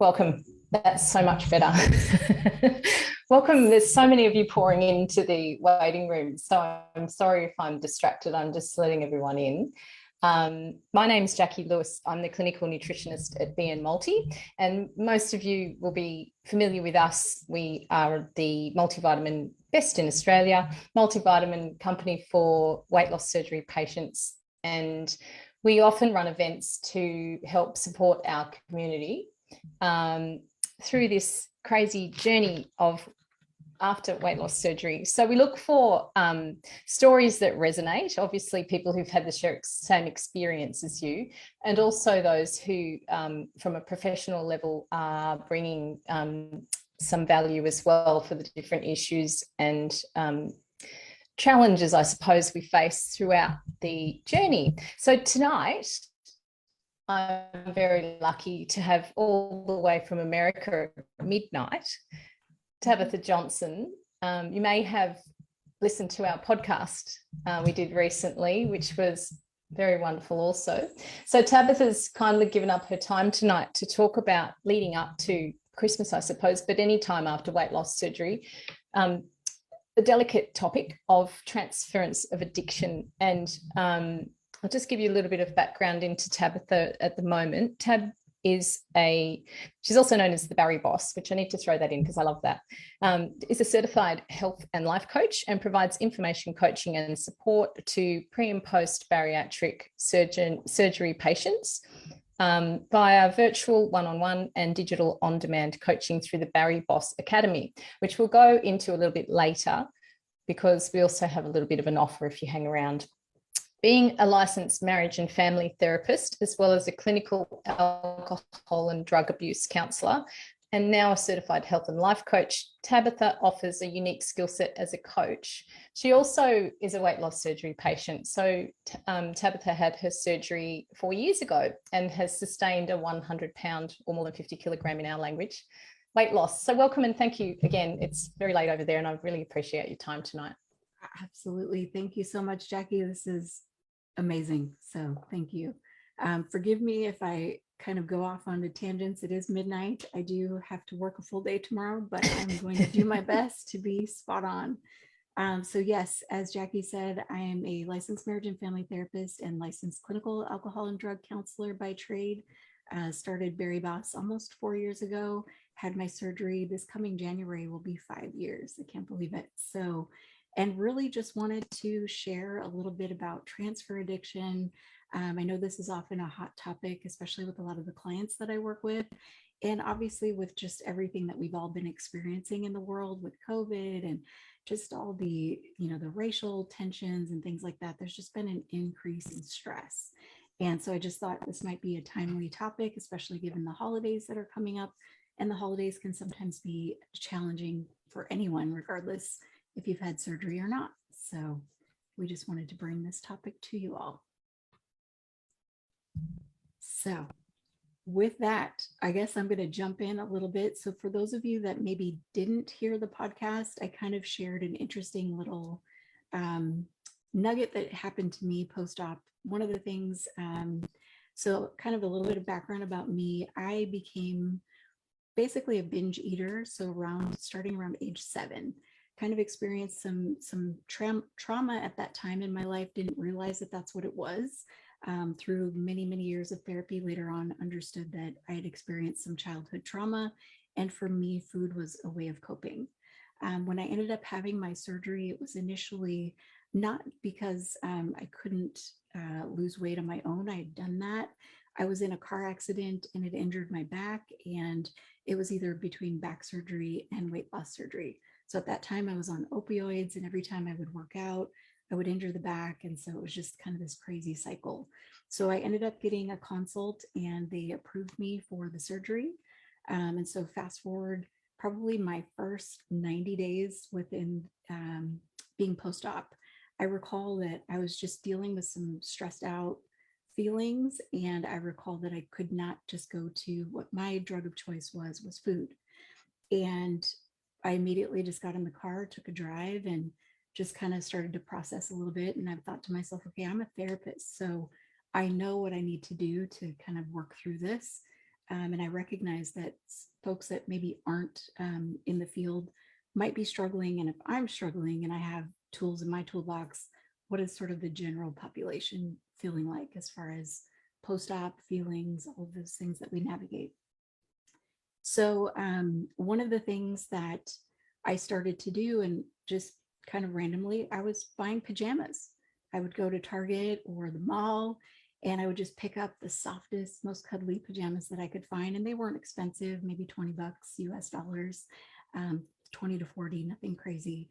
Welcome. That's so much better. Welcome. There's so many of you pouring into the waiting room. So I'm sorry if I'm distracted. I'm just letting everyone in. My name's Jacqui Lewis. I'm the clinical nutritionist at BN Multi, and most of you will be familiar with us. We are the multivitamin best in Australia, multivitamin company for weight loss surgery patients, and we often run events to help support our community through this crazy journey of after weight loss surgery. So we look for stories that resonate, obviously people who've had the same experience as you, and also those who from a professional level are bringing some value as well for the different issues and challenges, I suppose, we face throughout the journey. So tonight, I'm very lucky to have all the way from America at midnight, Tabitha Johnson. You may have listened to our podcast we did recently, which was very wonderful also. So Tabitha's kindly given up her time tonight to talk about leading up to Christmas, I suppose, but any time after weight loss surgery, the delicate topic of transference of addiction. And I'll just give you a little bit of background into Tabitha at the moment. She's also known as the Bari-Boss, which I need to throw that in because I love that, is a certified health and life coach and provides information, coaching and support to pre and post bariatric surgery patients via virtual one-on-one and digital on-demand coaching through the Bari-Boss Academy, which we'll go into a little bit later because we also have a little bit of an offer if you hang around. Being a licensed marriage and family therapist, as well as a clinical alcohol and drug abuse counsellor, and now a certified health and life coach, Tabitha offers a unique skill set as a coach. She also is a weight loss surgery patient. So Tabitha had her surgery 4 years ago and has sustained a 100-pound or more than 50 kilogram in our language weight loss. So welcome and thank you again. It's very late over there and I really appreciate your time tonight. Absolutely. Thank you so much, Jacqui. This is amazing. So thank you. Forgive me if I kind of go off on the tangents. It is midnight. I do have to work a full day tomorrow, but I'm going to do my best to be spot on. So yes, as Jacqui said, I am a licensed marriage and family therapist and licensed clinical alcohol and drug counselor by trade. Started Bari-Boss almost 4 years ago, had my surgery. This coming January will be 5 years. I can't believe it. So, and really just wanted to share a little bit about transfer addiction. I know this is often a hot topic, especially with a lot of the clients that I work with. And obviously with just everything that we've all been experiencing in the world with COVID and just all the, the racial tensions and things like that, there's just been an increase in stress. And so I just thought this might be a timely topic, especially given the holidays that are coming up. And the holidays can sometimes be challenging for anyone, regardless if you've had surgery or not. So we just wanted to bring this topic to you all. So with that, I guess I'm going to jump in a little bit. So for those of you that maybe didn't hear the podcast, I kind of shared an interesting little nugget that happened to me post-op. One of the things, so kind of a little bit of background about me, I became basically a binge eater. So starting around age 7. Kind of experienced some trauma at that time in my life, didn't realize that that's what it was. Through many, many years of therapy, later on understood that I had experienced some childhood trauma. And for me, food was a way of coping. When I ended up having my surgery, it was initially not because I couldn't lose weight on my own. I had done that. I was in a car accident and it injured my back, and it was either between back surgery and weight loss surgery. So at that time I was on opioids, and every time I would work out, I would injure the back. And so it was just kind of this crazy cycle. So I ended up getting a consult and they approved me for the surgery. And so fast forward probably my first 90 days within being post-op, I recall that I was just dealing with some stressed out feelings. And I recall that I could not just go to what my drug of choice was food. And I immediately just got in the car, took a drive, and just kind of started to process a little bit. And I thought to myself, okay, I'm a therapist, so I know what I need to do to kind of work through this. And I recognize that folks that maybe aren't in the field might be struggling. And if I'm struggling and I have tools in my toolbox, what is sort of the general population feeling like as far as post-op feelings, all of those things that we navigate? So one of the things that I started to do, and just kind of randomly, I was buying pajamas. I would go to Target or the mall, and I would just pick up the softest, most cuddly pajamas that I could find. And they weren't expensive, maybe 20 bucks US dollars, 20 to 40, nothing crazy.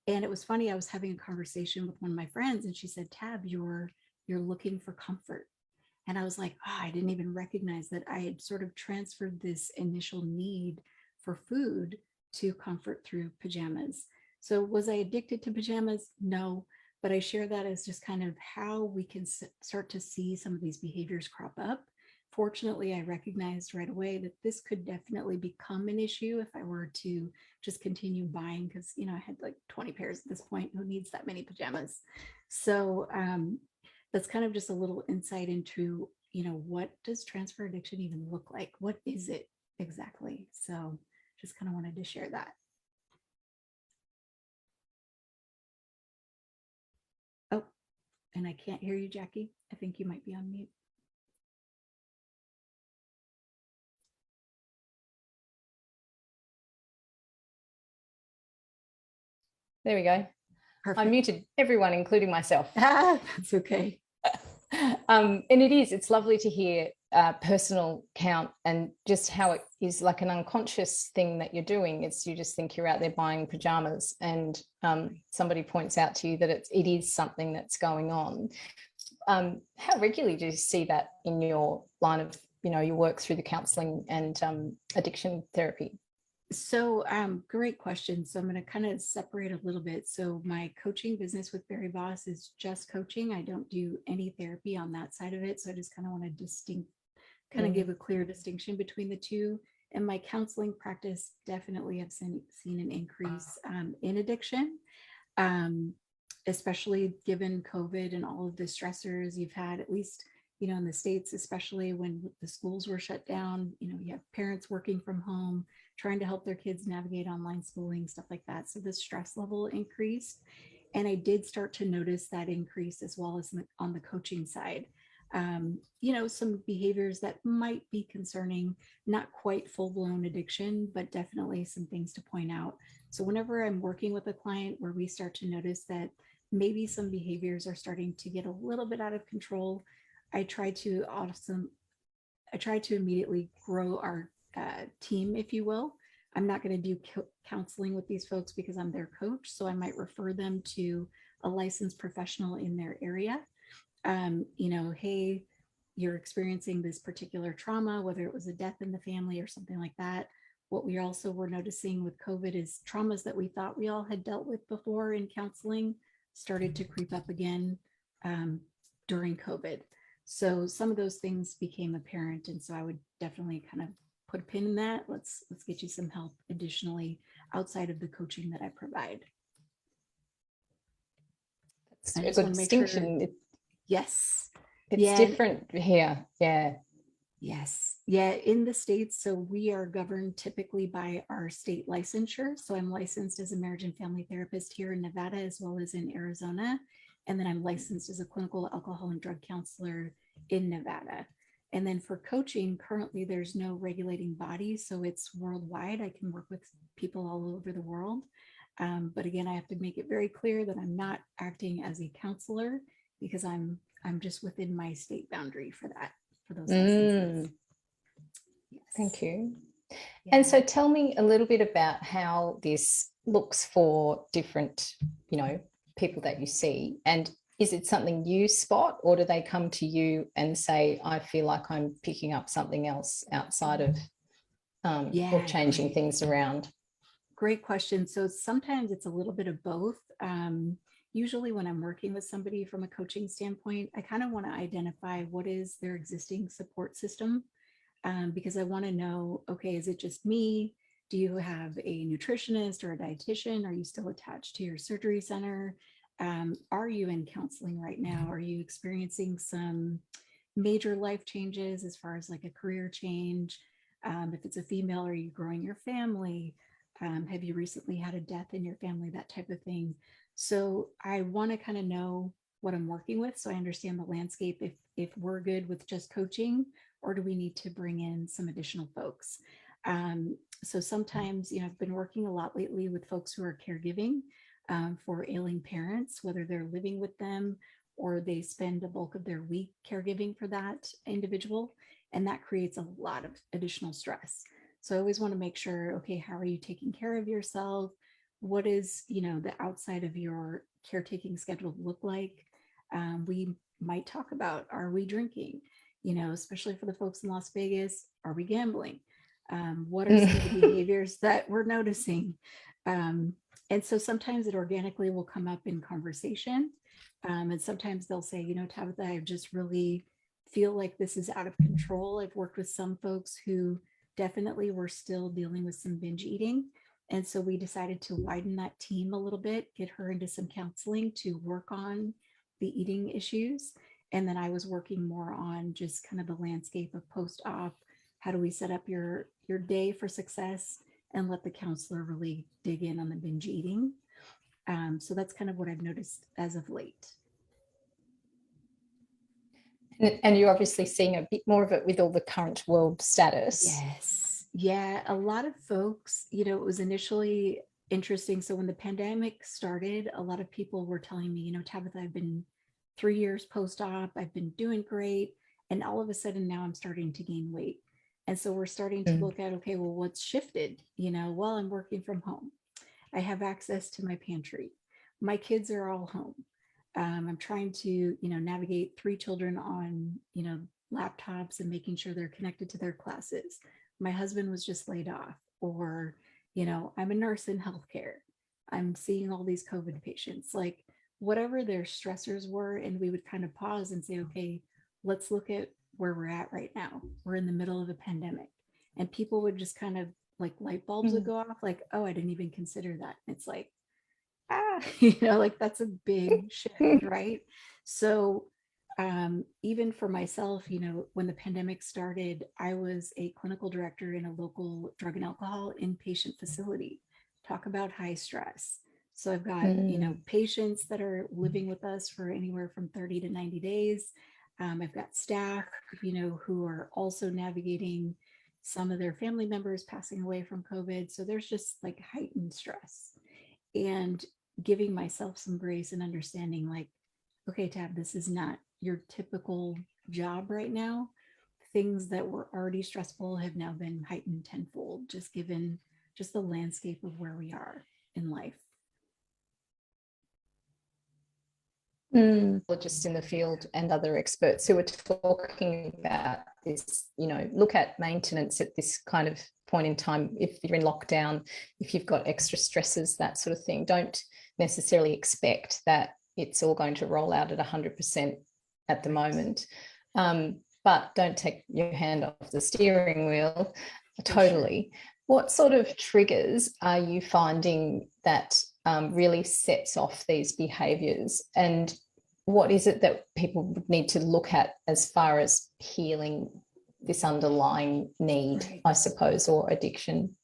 And it was funny, I was having a conversation with one of my friends, and she said, Tab, you're looking for comfort. And I was like, oh, I didn't even recognize that I had sort of transferred this initial need for food to comfort through pajamas. So was I addicted to pajamas? No, but I share that as just kind of how we can start to see some of these behaviors crop up. Fortunately, I recognized right away that this could definitely become an issue if I were to just continue buying, because, you know, I had like 20 pairs at this point. Who needs that many pajamas? So that's kind of just a little insight into, you know, what does transfer addiction even look like? What is it exactly? So just kind of wanted to share that. Oh, and I can't hear you, Jacqui. I think you might be on mute. There we go. Perfect. I muted everyone, including myself. That's okay. And it's lovely to hear personal count and just how it is like an unconscious thing that you're doing. It's you just think you're out there buying pajamas, and somebody points out to you that it is something that's going on. How regularly do you see that in your line of, you know, your work through the counseling and addiction therapy? So great question. So I'm going to kind of separate a little bit. So my coaching business with Bari-Boss is just coaching. I don't do any therapy on that side of it. So I just kind of want to give a clear distinction between the two. And my counseling practice definitely have seen an increase in addiction, especially given COVID and all of the stressors you've had, at least, you know, in the States, especially when the schools were shut down. You know, you have parents working from home, trying to help their kids navigate online schooling, stuff like that. So the stress level increased. And I did start to notice that increase as well as on the coaching side. You know, some behaviors that might be concerning, not quite full-blown addiction, but definitely some things to point out. So whenever I'm working with a client where we start to notice that maybe some behaviors are starting to get a little bit out of control, I try to immediately grow our team, if you will. I'm not going to do counseling with these folks because I'm their coach. So I might refer them to a licensed professional in their area. You know, hey, you're experiencing this particular trauma, whether it was a death in the family or something like that. What we also were noticing with COVID is traumas that we thought we all had dealt with before in counseling started to creep up again during COVID. So some of those things became apparent. And so I would definitely kind of put a pin in that. Let's get you some help additionally outside of the coaching that I provide. That's a good distinction. Sure. Yes. It's different here. Yeah. Yes. Yeah. In the States, so we are governed typically by our state licensure. So I'm licensed as a marriage and family therapist here in Nevada, as well as in Arizona. And then I'm licensed as a clinical alcohol and drug counselor in Nevada. And then for coaching, currently there's no regulating body. So it's worldwide. I can work with people all over the world. But again, I have to make it very clear that I'm not acting as a counselor because I'm just within my state boundary for that, for those licenses. Yes. Thank you. Yeah. And so tell me a little bit about how this looks for different, you know, people that you see. And is it something you spot, or do they come to you and say, I feel like I'm picking up something else outside of or changing things around? Great question. So sometimes it's a little bit of both. Usually when I'm working with somebody from a coaching standpoint, I kind of want to identify what is their existing support system, because I want to know, okay, is it just me? Do you have a nutritionist or a dietitian? Are you still attached to your surgery center? Are you in counseling right now? Are you experiencing some major life changes as far as like a career change. If it's a female, are you growing your family? Have you recently had a death in your family? That type of thing. So I want to kind of know what I'm working with, so I understand the landscape, if we're good with just coaching, or do we need to bring in some additional folks. So sometimes, I've been working a lot lately with folks who are caregiving for ailing parents, whether they're living with them or they spend the bulk of their week caregiving for that individual. And that creates a lot of additional stress. So I always want to make sure, okay, how are you taking care of yourself? What is, the outside of your caretaking schedule look like? We might talk about, are we drinking? Especially for the folks in Las Vegas, are we gambling? What are some of the behaviors that we're noticing? And so sometimes it organically will come up in conversation. And sometimes they'll say, Tabitha, I just really feel like this is out of control. I've worked with some folks who definitely were still dealing with some binge eating. And so we decided to widen that team a little bit, get her into some counseling to work on the eating issues. And then I was working more on just kind of the landscape of post-op. How do we set up your day for success, and let the counselor really dig in on the binge eating? So that's kind of what I've noticed as of late. And you're obviously seeing a bit more of it with all the current world status. Yes. Yeah. A lot of folks, it was initially interesting. So when the pandemic started, a lot of people were telling me, Tabitha, I've been 3 years post-op, I've been doing great. And all of a sudden now I'm starting to gain weight. And so we're starting to look at, okay, well, what's shifted? Well, I'm working from home. I have access to my pantry. My kids are all home. I'm trying to, navigate 3 children on, laptops and making sure they're connected to their classes. My husband was just laid off, or, I'm a nurse in healthcare. I'm seeing all these COVID patients, like whatever their stressors were. And we would kind of pause and say, okay, let's look at where we're at right now. We're in the middle of a pandemic, and people would just kind of like light bulbs would go off, like, oh, I didn't even consider that. It's like, like that's a big shift, right? So even for myself, when the pandemic started, I was a clinical director in a local drug and alcohol inpatient facility. Talk about high stress. So I've got, patients that are living with us for anywhere from 30 to 90 days. I've got staff, who are also navigating some of their family members passing away from COVID. So there's just like heightened stress, and giving myself some grace and understanding, like, okay, Tab, this is not your typical job right now. Things that were already stressful have now been heightened tenfold, just given just the landscape of where we are in life. Just in the field and other experts who are talking about this, look at maintenance at this kind of point in time. If you're in lockdown, if you've got extra stresses, that sort of thing, don't necessarily expect that it's all going to roll out at 100% at the moment. But don't take your hand off the steering wheel. Totally. Sure. What sort of triggers are you finding that really sets off these behaviours, and what is it that people need to look at as far as healing this underlying need, right, I suppose, or addiction?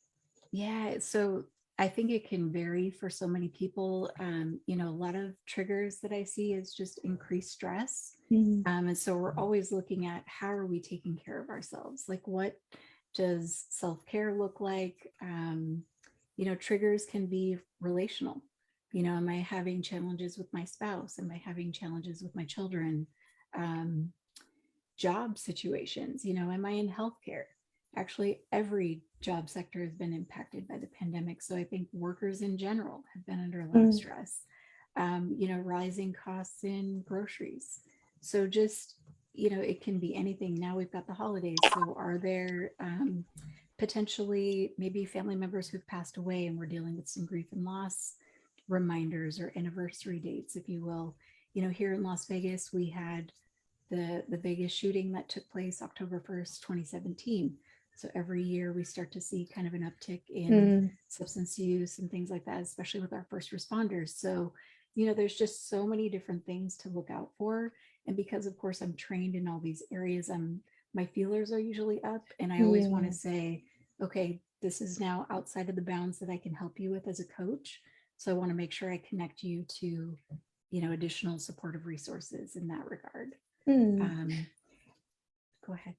Yeah, so I think it can vary for so many people. A lot of triggers that I see is just increased stress. And so we're always looking at, how are we taking care of ourselves? Like, what does self-care look like? Triggers can be relational. Am I having challenges with my spouse? Am I having challenges with my children? Job situations, am I in healthcare? Actually, every job sector has been impacted by the pandemic. So I think workers in general have been under a lot of stress. Rising costs in groceries. So just, it can be anything. Now we've got the holidays. So are there potentially maybe family members who've passed away and we're dealing with some grief and loss reminders or anniversary dates, if you will? Here in Las Vegas, we had the Vegas shooting that took place October 1st, 2017. So every year we start to see kind of an uptick in substance use and things like that, especially with our first responders. So, there's just so many different things to look out for. And because of course I'm trained in all these areas, my feelers are usually up, and I always want to say, okay, this is now outside of the bounds that I can help you with as a coach. So I want to make sure I connect you to, additional supportive resources in that regard. Go ahead.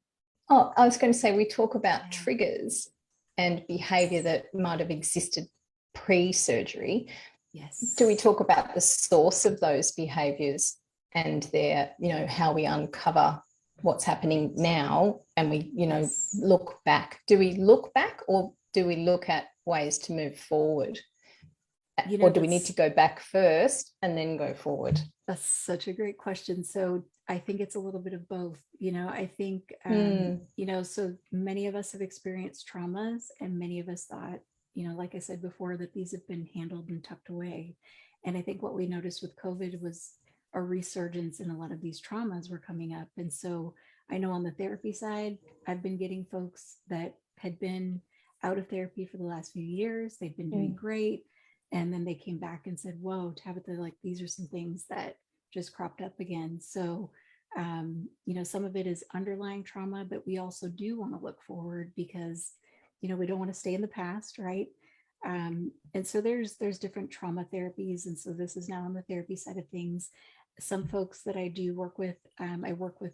Oh, I was going to say, we talk about triggers and behavior that might have existed pre-surgery. Yes. Do we talk about the source of those behaviors and their, how we uncover what's happening now, and we, look back? Do we look back, or do we look at ways to move forward? Or do we need to go back first and then go forward? That's such a great question. So I think it's a little bit of both. I think, so many of us have experienced traumas, and many of us thought, like I said before, that these have been handled and tucked away. And I think what we noticed with COVID was a resurgence in a lot of these traumas were coming up. And so I know on the therapy side, I've been getting folks that had been out of therapy for the last few years. They've been doing great. And then they came back and said, whoa, Tabitha, like these are some things that just cropped up again. So, some of it is underlying trauma, but we also do want to look forward because, we don't want to stay in the past, right? And so there's different trauma therapies. And so this is now on the therapy side of things. Some folks that I do work with, I work with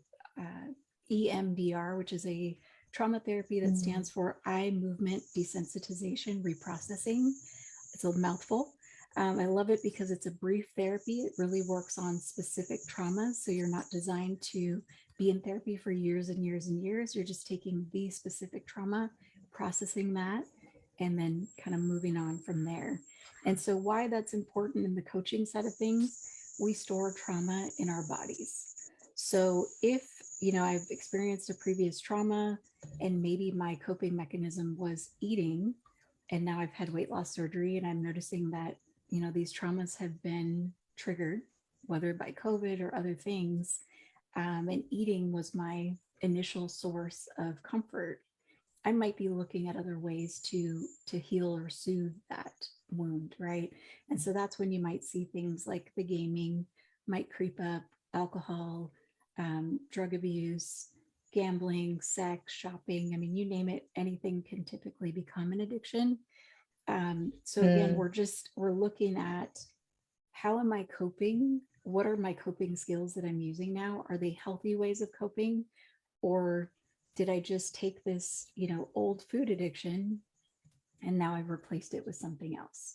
EMDR, which is a trauma therapy that stands for eye movement desensitization reprocessing. It's a mouthful. I love it because it's a brief therapy. It really works on specific traumas. So you're not designed to be in therapy for years and years and years. You're just taking the specific trauma, processing that, and then kind of moving on from there. And so why that's important in the coaching side of things, we store trauma in our bodies. So if, I've experienced a previous trauma and maybe my coping mechanism was eating, and now I've had weight loss surgery, and I'm noticing that, these traumas have been triggered, whether by COVID or other things. And eating was my initial source of comfort. I might be looking at other ways to heal or soothe that wound, right? And so that's when you might see things like the gaming might creep up, alcohol, drug abuse, gambling, sex, shopping. I mean, you name it, anything can typically become an addiction. So again, we're looking at how am I coping? What are my coping skills that I'm using now? Are they healthy ways of coping? Or did I just take this, old food addiction and now I've replaced it with something else?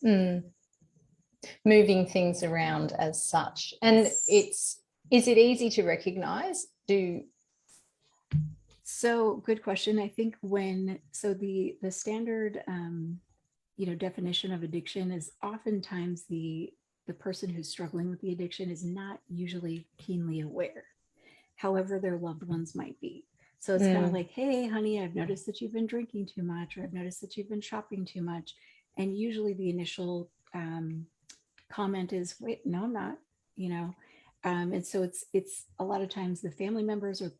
Moving things around as such. And is it easy to recognize? So good question. I think the standard, definition of addiction is oftentimes the person who's struggling with the addiction is not usually keenly aware. However, their loved ones might be. So it's kind of like, hey, honey, I've noticed that you've been drinking too much, or I've noticed that you've been shopping too much. And usually the initial comment is, wait, no, I'm not, and so it's a lot of times the family members or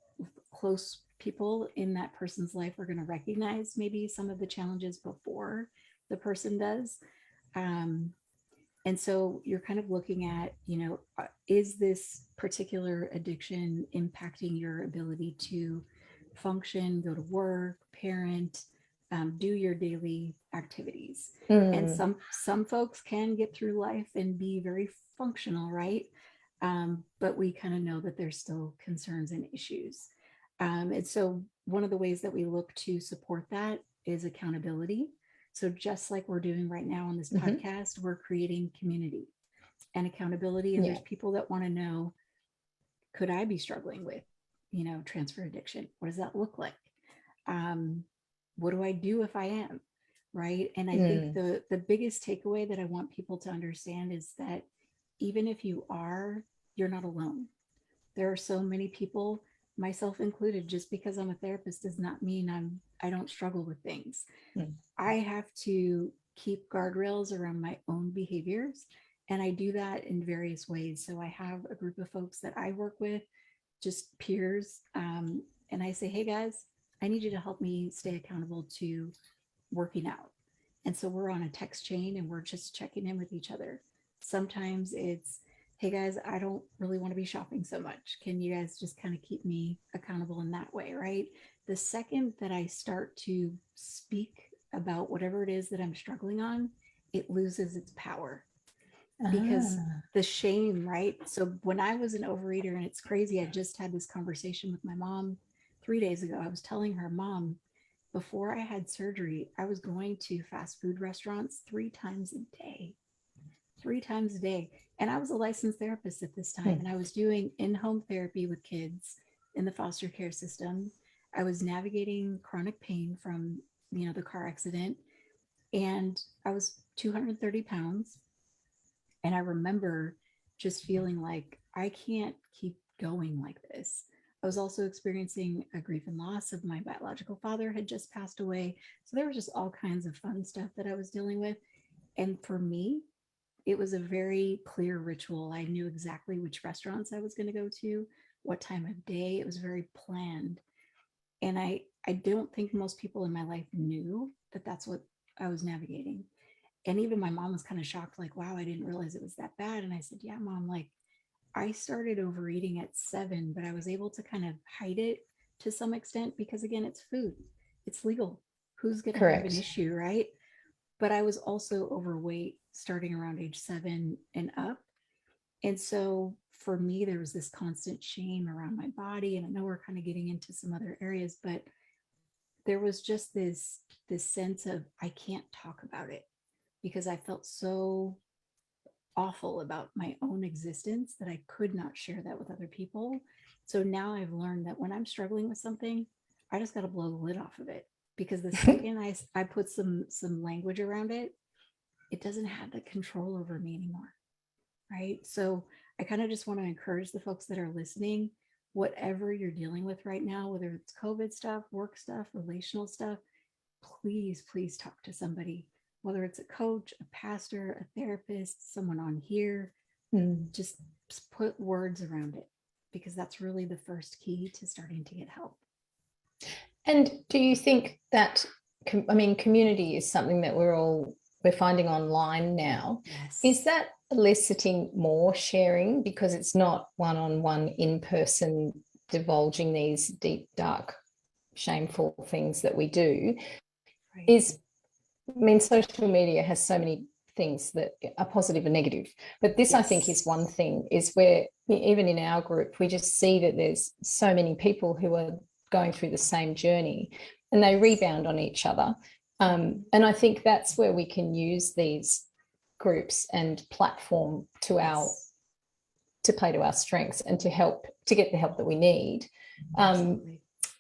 close people in that person's life are going to recognize maybe some of the challenges before the person does. And so you're kind of looking at, is this particular addiction impacting your ability to function, go to work, parent, do your daily activities? And some folks can get through life and be very functional, right? But we kind of know that there's still concerns and issues. And so one of the ways that we look to support that is accountability. So just like we're doing right now on this podcast, we're creating community and accountability. And there's people that want to know, could I be struggling with, transfer addiction? What does that look like? What do I do if I am? Right. And I think the biggest takeaway that I want people to understand is that even if you are, you're not alone. There are so many people, myself included. Just because I'm a therapist does not mean I don't struggle with things. I have to keep guardrails around my own behaviors, and I do that in various ways. So I have a group of folks that I work with, just peers, and I say, hey guys, I need you to help me stay accountable to working out. And so we're on a text chain and we're just checking in with each other. Sometimes it's, hey guys, I don't really want to be shopping so much. Can you guys just kind of keep me accountable in that way, right? The second that I start to speak about whatever it is that I'm struggling on, it loses its power because the shame, right? So when I was an overeater, and it's crazy, I just had this conversation with my mom 3 days ago. I was telling her, Mom, before I had surgery, I was going to fast food restaurants 3 times a day, 3 times a day. And I was a licensed therapist at this time, and I was doing in-home therapy with kids in the foster care system. I was navigating chronic pain from, the car accident, and I was 230 pounds. And I remember just feeling like I can't keep going like this. I was also experiencing a grief and loss of my biological father had just passed away. So there was just all kinds of fun stuff that I was dealing with. And for me, it was a very clear ritual. I knew exactly which restaurants I was going to go to, what time of day. It was very planned. And I don't think most people in my life knew that that's what I was navigating. And even my mom was kind of shocked, like, wow, I didn't realize it was that bad. And I said, yeah, Mom, like I started overeating at 7, but I was able to kind of hide it to some extent because, again, it's food, it's legal. Who's going to have an issue, right? But I was also overweight starting around age 7 and up. And so for me, there was this constant shame around my body. And I know we're kind of getting into some other areas, but there was just this sense of I can't talk about it because I felt so awful about my own existence that I could not share that with other people. So now I've learned that when I'm struggling with something, I just got to blow the lid off of it, because the second I put some language around it, it doesn't have the control over me anymore. Right. So I kind of just want to encourage the folks that are listening, whatever you're dealing with right now, whether it's COVID stuff, work stuff, relational stuff, please talk to somebody, whether it's a coach, a pastor, a therapist, someone on here. Just put words around it, because that's really the first key to starting to get help. And do you think that, community is something that we're finding online now? Yes. Is that eliciting more sharing because it's not one-on-one in person divulging these deep, dark, shameful things that we do? Right. Social media has so many things that are positive and negative, but this, yes, I think is one thing, is where even in our group, we just see that there's so many people who are going through the same journey and they rebound on each other. And I think that's where we can use these groups and platform to play to our strengths and to get the help that we need.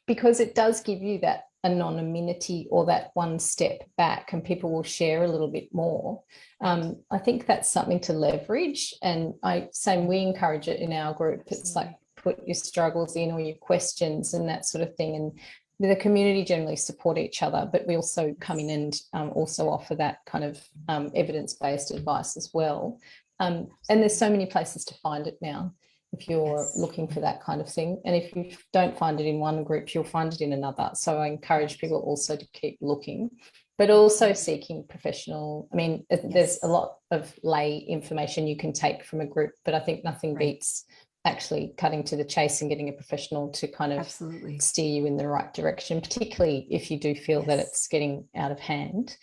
Because it does give you that anonymity or that one step back, and people will share a little bit more. I think that's something to leverage, and we encourage it in our group. It's like, put your struggles in or your questions and that sort of thing, and the community generally support each other, but we also come in and also offer that kind of evidence-based advice as well. And there's so many places to find it now if you're looking for that kind of thing. And if you don't find it in one group, you'll find it in another. So I encourage people also to keep looking, but also seeking professional. There's a lot of lay information you can take from a group, but I think nothing beats actually cutting to the chase and getting a professional to kind of steer you in the right direction, particularly if you do feel that it's getting out of hand.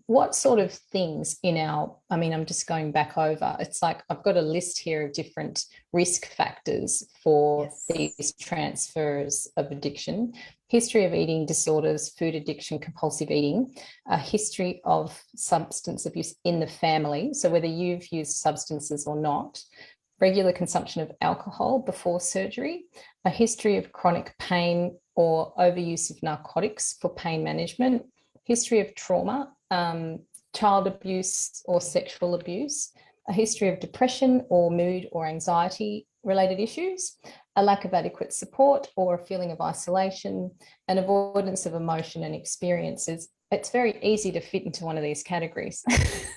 What sort of things I'm just going back over, it's like I've got a list here of different risk factors for these transfers of addiction: history of eating disorders, food addiction, compulsive eating, a history of substance abuse in the family, so whether you've used substances or not, regular consumption of alcohol before surgery, a history of chronic pain or overuse of narcotics for pain management, history of trauma, child abuse or sexual abuse, a history of depression or mood or anxiety related issues, a lack of adequate support or a feeling of isolation, and avoidance of emotion and experiences. It's very easy to fit into one of these categories.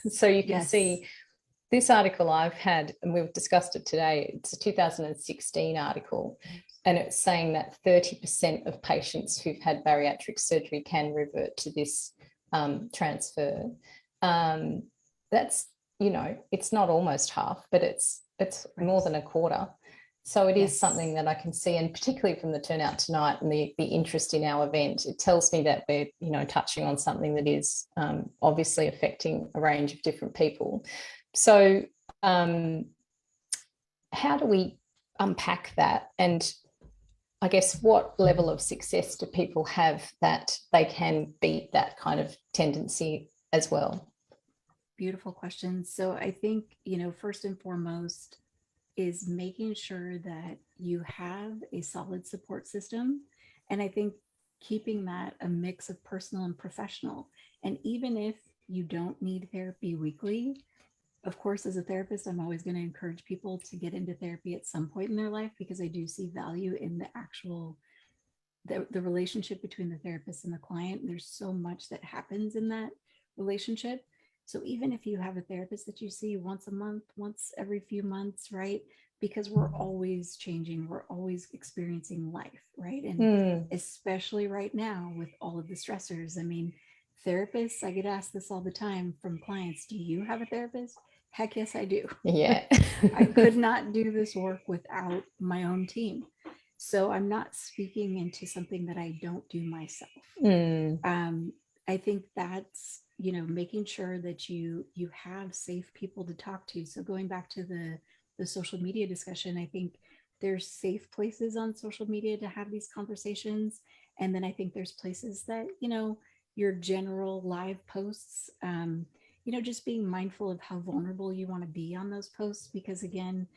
So you can see this article I've had, and we've discussed it today, it's a 2016 article, and it's saying that 30% of patients who've had bariatric surgery can revert to this transfer. That's, it's not almost half, but it's it's more than a quarter. So it is Yes. something that I can see, and particularly from the turnout tonight and the interest in our event, it tells me that we're, you know, touching on something that is obviously affecting a range of different people. So how do we unpack that? And I guess what level of success do people have that they can beat that kind of tendency as well? Beautiful question. So I think, you know, first and foremost is making sure that you have a solid support system. And I think keeping that a mix of personal and professional. And even if you don't need therapy weekly, of course, as a therapist, I'm always going to encourage people to get into therapy at some point in their life, because I do see value in the actual the relationship between the therapist and the client. There's so much that happens in that relationship. So even if you have a therapist that you see once a month, once every few months, right? Because we're always changing, we're always experiencing life, right? And especially right now with all of the stressors. I mean, therapists, I get asked this all the time from clients, do you have a therapist? Heck yes, I do. Yeah. I could not do this work without my own team. So I'm not speaking into something that I don't do myself. I think that's, you know, making sure that you have safe people to talk to. So going back to the social media discussion, I think there's safe places on social media to have these conversations. And then I think there's places that, you know, your general live posts, you know, just being mindful of how vulnerable you want to be on those posts, because again,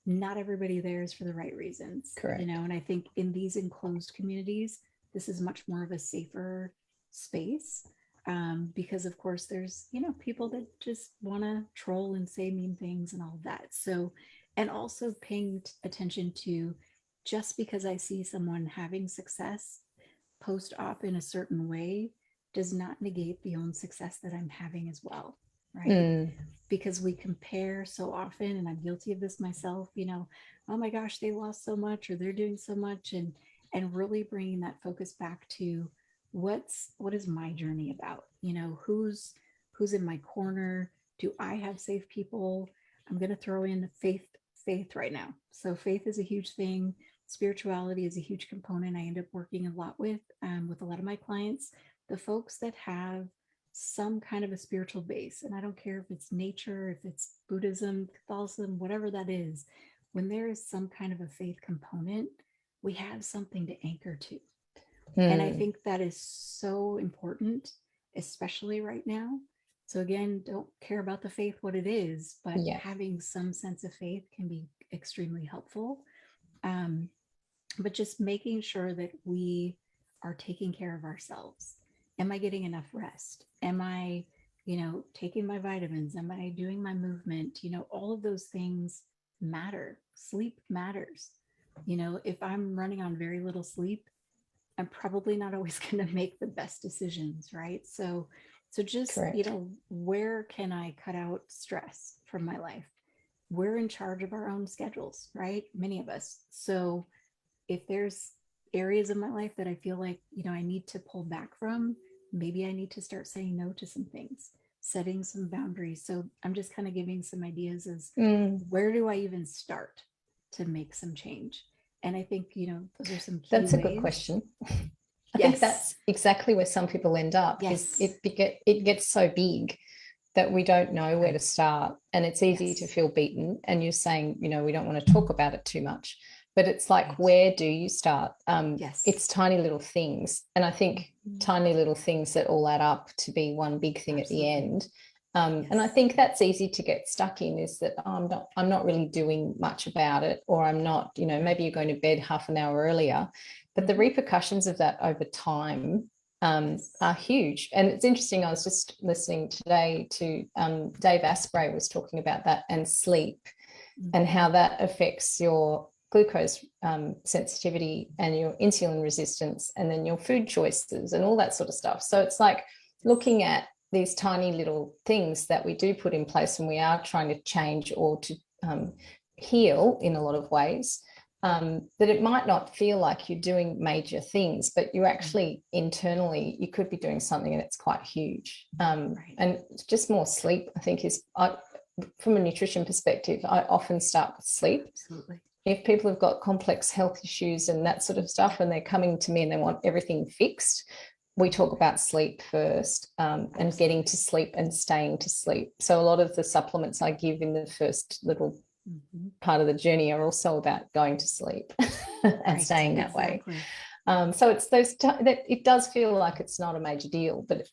not everybody there is for the right reasons. Correct. You know, and I think in these enclosed communities, this is much more of a safer space, because of course there's, you know, people that just want to troll and say mean things and all of that. So, and also paying attention to, just because I see someone having success post-op in a certain way does not negate the own success that I'm having as well, right? Because we compare so often, and I'm guilty of this myself, you know, oh my gosh, they lost so much, or they're doing so much, and really bringing that focus back to what is my journey about? You know, who's in my corner? Do I have safe people? I'm going to throw in faith right now. So faith is a huge thing. Spirituality is a huge component. I end up working a lot with a lot of my clients, the folks that have some kind of a spiritual base. And I don't care if it's nature, if it's Buddhism, Catholicism, whatever that is, when there is some kind of a faith component, we have something to anchor to. And I think that is so important, especially right now. So again, don't care about the faith, what it is, but having some sense of faith can be extremely helpful. But just making sure that we are taking care of ourselves. Am I getting enough rest? Am I, you know, taking my vitamins? Am I doing my movement? You know, all of those things matter. Sleep matters. You know, if I'm running on very little sleep, I'm probably not always going to make the best decisions, right? So just, correct, you know, where can I cut out stress from my life? We're in charge of our own schedules, right? Many of us. So if there's areas of my life that I feel like, you know, I need to pull back from, maybe I need to start saying no to some things, setting some boundaries. So I'm just kind of giving some ideas as where do I even start to make some change? And I think, you know, those are some key That's ways. A good question. I think that's exactly where some people end up. Yes. It gets so big that we don't know where to start, and it's easy to feel beaten. And you're saying, you know, we don't want to talk about it too much, but it's like, where do you start? It's tiny little things. And I think tiny little things that all add up to be one big thing at the end. And I think that's easy to get stuck in, is that I'm not really doing much about it, or I'm not, you know, maybe you're going to bed half an hour earlier, but the repercussions of that over time are huge. And it's interesting, I was just listening today to Dave Asprey was talking about that, and sleep, and how that affects your glucose sensitivity and your insulin resistance, and then your food choices and all that sort of stuff. So it's like looking at these tiny little things that we do put in place when we are trying to change or to heal in a lot of ways, that it might not feel like you're doing major things, but you actually internally, you could be doing something and it's quite huge. And just more sleep, I think, is from a nutrition perspective, I often start with sleep. Absolutely. If people have got complex health issues and that sort of stuff, and they're coming to me and they want everything fixed, we talk about sleep first, and getting to sleep and staying to sleep. So a lot of the supplements I give in the first little part of the journey are also about going to sleep and staying that way. So it's those that it does feel like it's not a major deal, but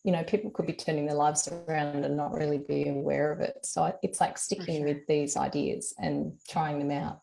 you know, people could be turning their lives around and not really be aware of it. So it's like sticking with these ideas and trying them out.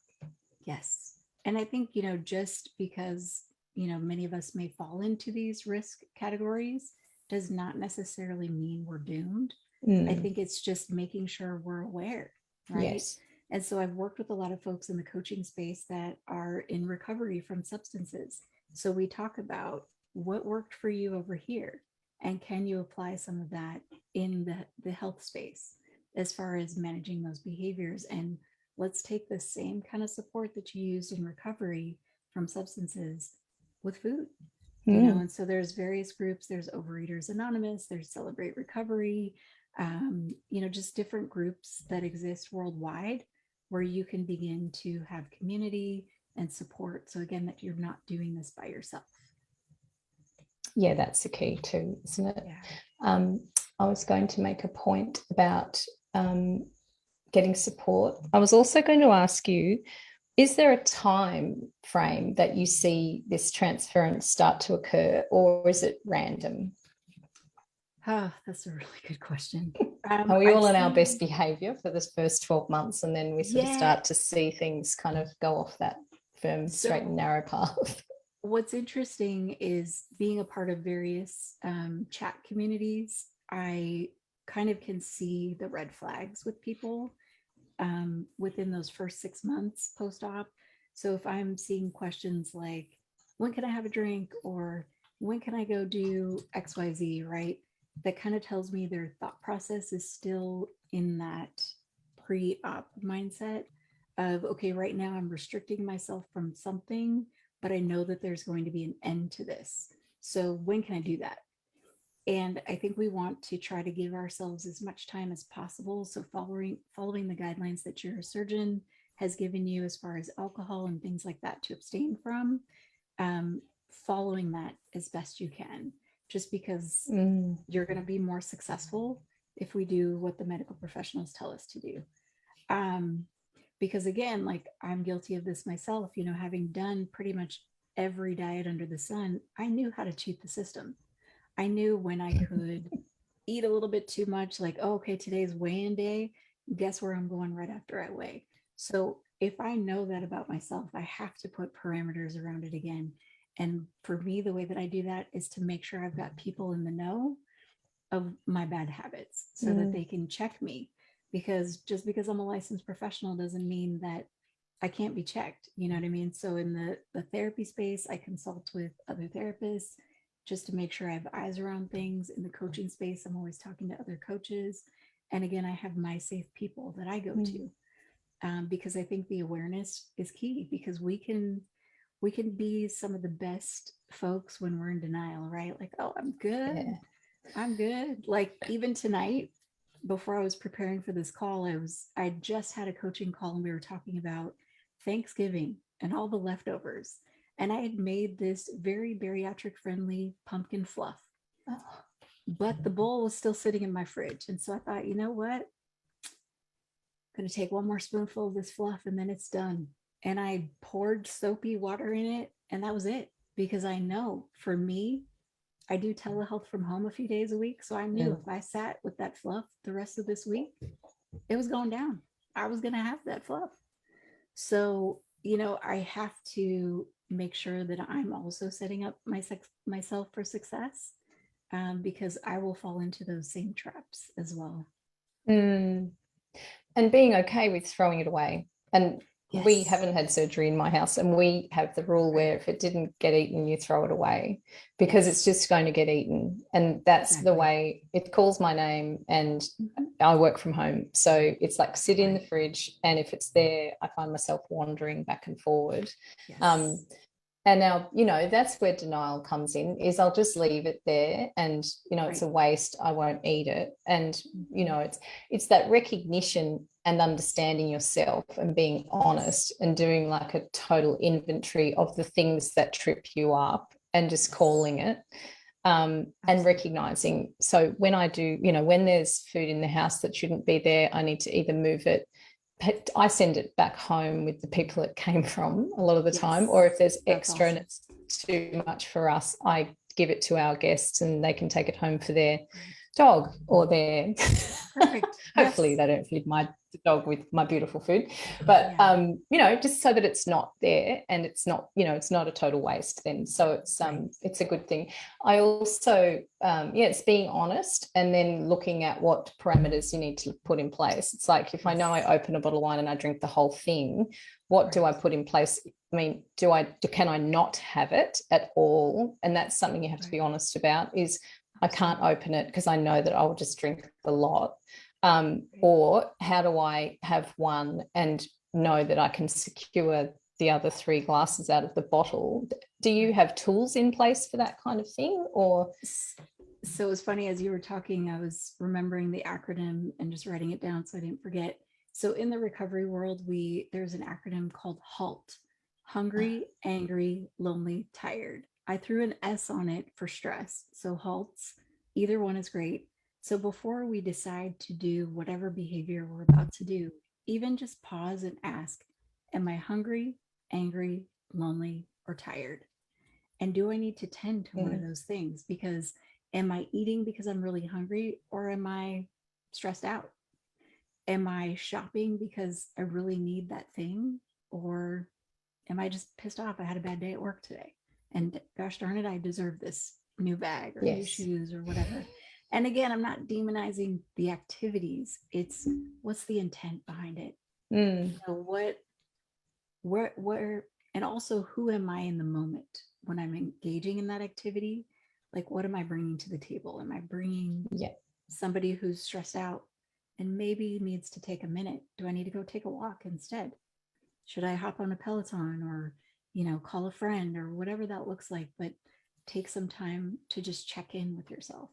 Yes. And I think, you know, just because, you know, many of us may fall into these risk categories does not necessarily mean we're doomed. I think it's just making sure we're aware, right? Yes. And so I've worked with a lot of folks in the coaching space that are in recovery from substances. So we talk about what worked for you over here, and can you apply some of that in the health space as far as managing those behaviors. And let's take the same kind of support that you used in recovery from substances with food. You know, and so there's various groups. There's Overeaters Anonymous, there's Celebrate Recovery, you know, just different groups that exist worldwide where you can begin to have community and support. So again, that you're not doing this by yourself. Yeah, that's the key too, isn't it? Yeah. I was going to make a point about getting support. I was also going to ask you, is there a time frame that you see this transference start to occur, or is it random? That's a really good question. Are we all in our best behavior for this first 12 months, and then we sort of start to see things kind of go off that firm, straight and narrow path? What's interesting is being a part of various chat communities, I kind of can see the red flags with people within those first 6 months post-op. So if I'm seeing questions like, when can I have a drink? Or when can I go do XYZ, right? That kind of tells me their thought process is still in that pre-op mindset of, okay, right now I'm restricting myself from something, but I know that there's going to be an end to this. So when can I do that? And I think we want to try to give ourselves as much time as possible. So following the guidelines that your surgeon has given you as far as alcohol and things like that to abstain from, following that as best you can, just because you're going to be more successful if we do what the medical professionals tell us to do. Because again, like, I'm guilty of this myself, you know, having done pretty much every diet under the sun, I knew how to cheat the system. I knew when I could eat a little bit too much, like, oh, okay, today's weigh-in day. Guess where I'm going right after I weigh. So if I know that about myself, I have to put parameters around it again. And for me, the way that I do that is to make sure I've got people in the know of my bad habits so that they can check me. Because just because I'm a licensed professional doesn't mean that I can't be checked. You know what I mean? So in the therapy space, I consult with other therapists just to make sure I have eyes around things. In the coaching space, I'm always talking to other coaches. And again, I have my safe people that I go to, because I think the awareness is key, because we can be some of the best folks when we're in denial, right? Like, oh, I'm good. Yeah. I'm good. Like, even tonight, before I was preparing for this call, I just had a coaching call and we were talking about Thanksgiving and all the leftovers. And I had made this very bariatric friendly pumpkin fluff, but the bowl was still sitting in my fridge. And so I thought, you know what? I'm going to take one more spoonful of this fluff and then it's done. And I poured soapy water in it, and that was it. Because I know, for me, I do telehealth from home a few days a week. So I knew if I sat with that fluff the rest of this week, it was going down. I was going to have that fluff. So, you know, I have to make sure that I'm also setting up myself for success, because I will fall into those same traps as well. And being okay with throwing it away. And we haven't had surgery in my house, and we have the rule where if it didn't get eaten, you throw it away, because it's just going to get eaten. And that's the way it calls my name. And I work from home. So it's like sit in the fridge. And if it's there, I find myself wandering back and forward. And now, that's where denial comes in, is I'll just leave it there and, it's a waste. I won't eat it. And, it's that recognition and understanding yourself and being honest and doing like a total inventory of the things that trip you up and just calling it. And recognizing. So when I do, when there's food in the house that shouldn't be there, I need to either move it. I send it back home with the people it came from a lot of the time, or if there's extra and it's too much for us, I give it to our guests and they can take it home for their dog or their hopefully they don't feed my dog with my beautiful food, but just so that it's not there and it's not, it's not a total waste then. So it's a good thing. I also it's being honest and then looking at what parameters you need to put in place. It's like, if I know I open a bottle of wine and I drink the whole thing, what do I put in place? I mean, can I not have it at all? And that's something you have to be honest about, is I can't open it because I know that I'll just drink the lot. Or how do I have one and know that I can secure the other 3 glasses out of the bottle? Do you have tools in place for that kind of thing? Or so it's funny, as you were talking, I was remembering the acronym and just writing it down so I didn't forget. So in the recovery world, there's an acronym called HALT: hungry, angry, lonely, tired. I threw an S on it for stress. So HALTs, either one is great. So before we decide to do whatever behavior we're about to do, even just pause and ask, am I hungry, angry, lonely, or tired? And do I need to tend to one of those things? Because am I eating because I'm really hungry, or am I stressed out? Am I shopping because I really need that thing? Or am I just pissed off? I had a bad day at work today, and gosh darn it, I deserve this new bag or new shoes or whatever. And again, I'm not demonizing the activities. It's what's the intent behind it? Where, and also who am I in the moment when I'm engaging in that activity? Like, what am I bringing to the table? Am I bringing somebody who's stressed out and maybe needs to take a minute? Do I need to go take a walk instead? Should I hop on a Peloton or, call a friend or whatever that looks like, but take some time to just check in with yourself.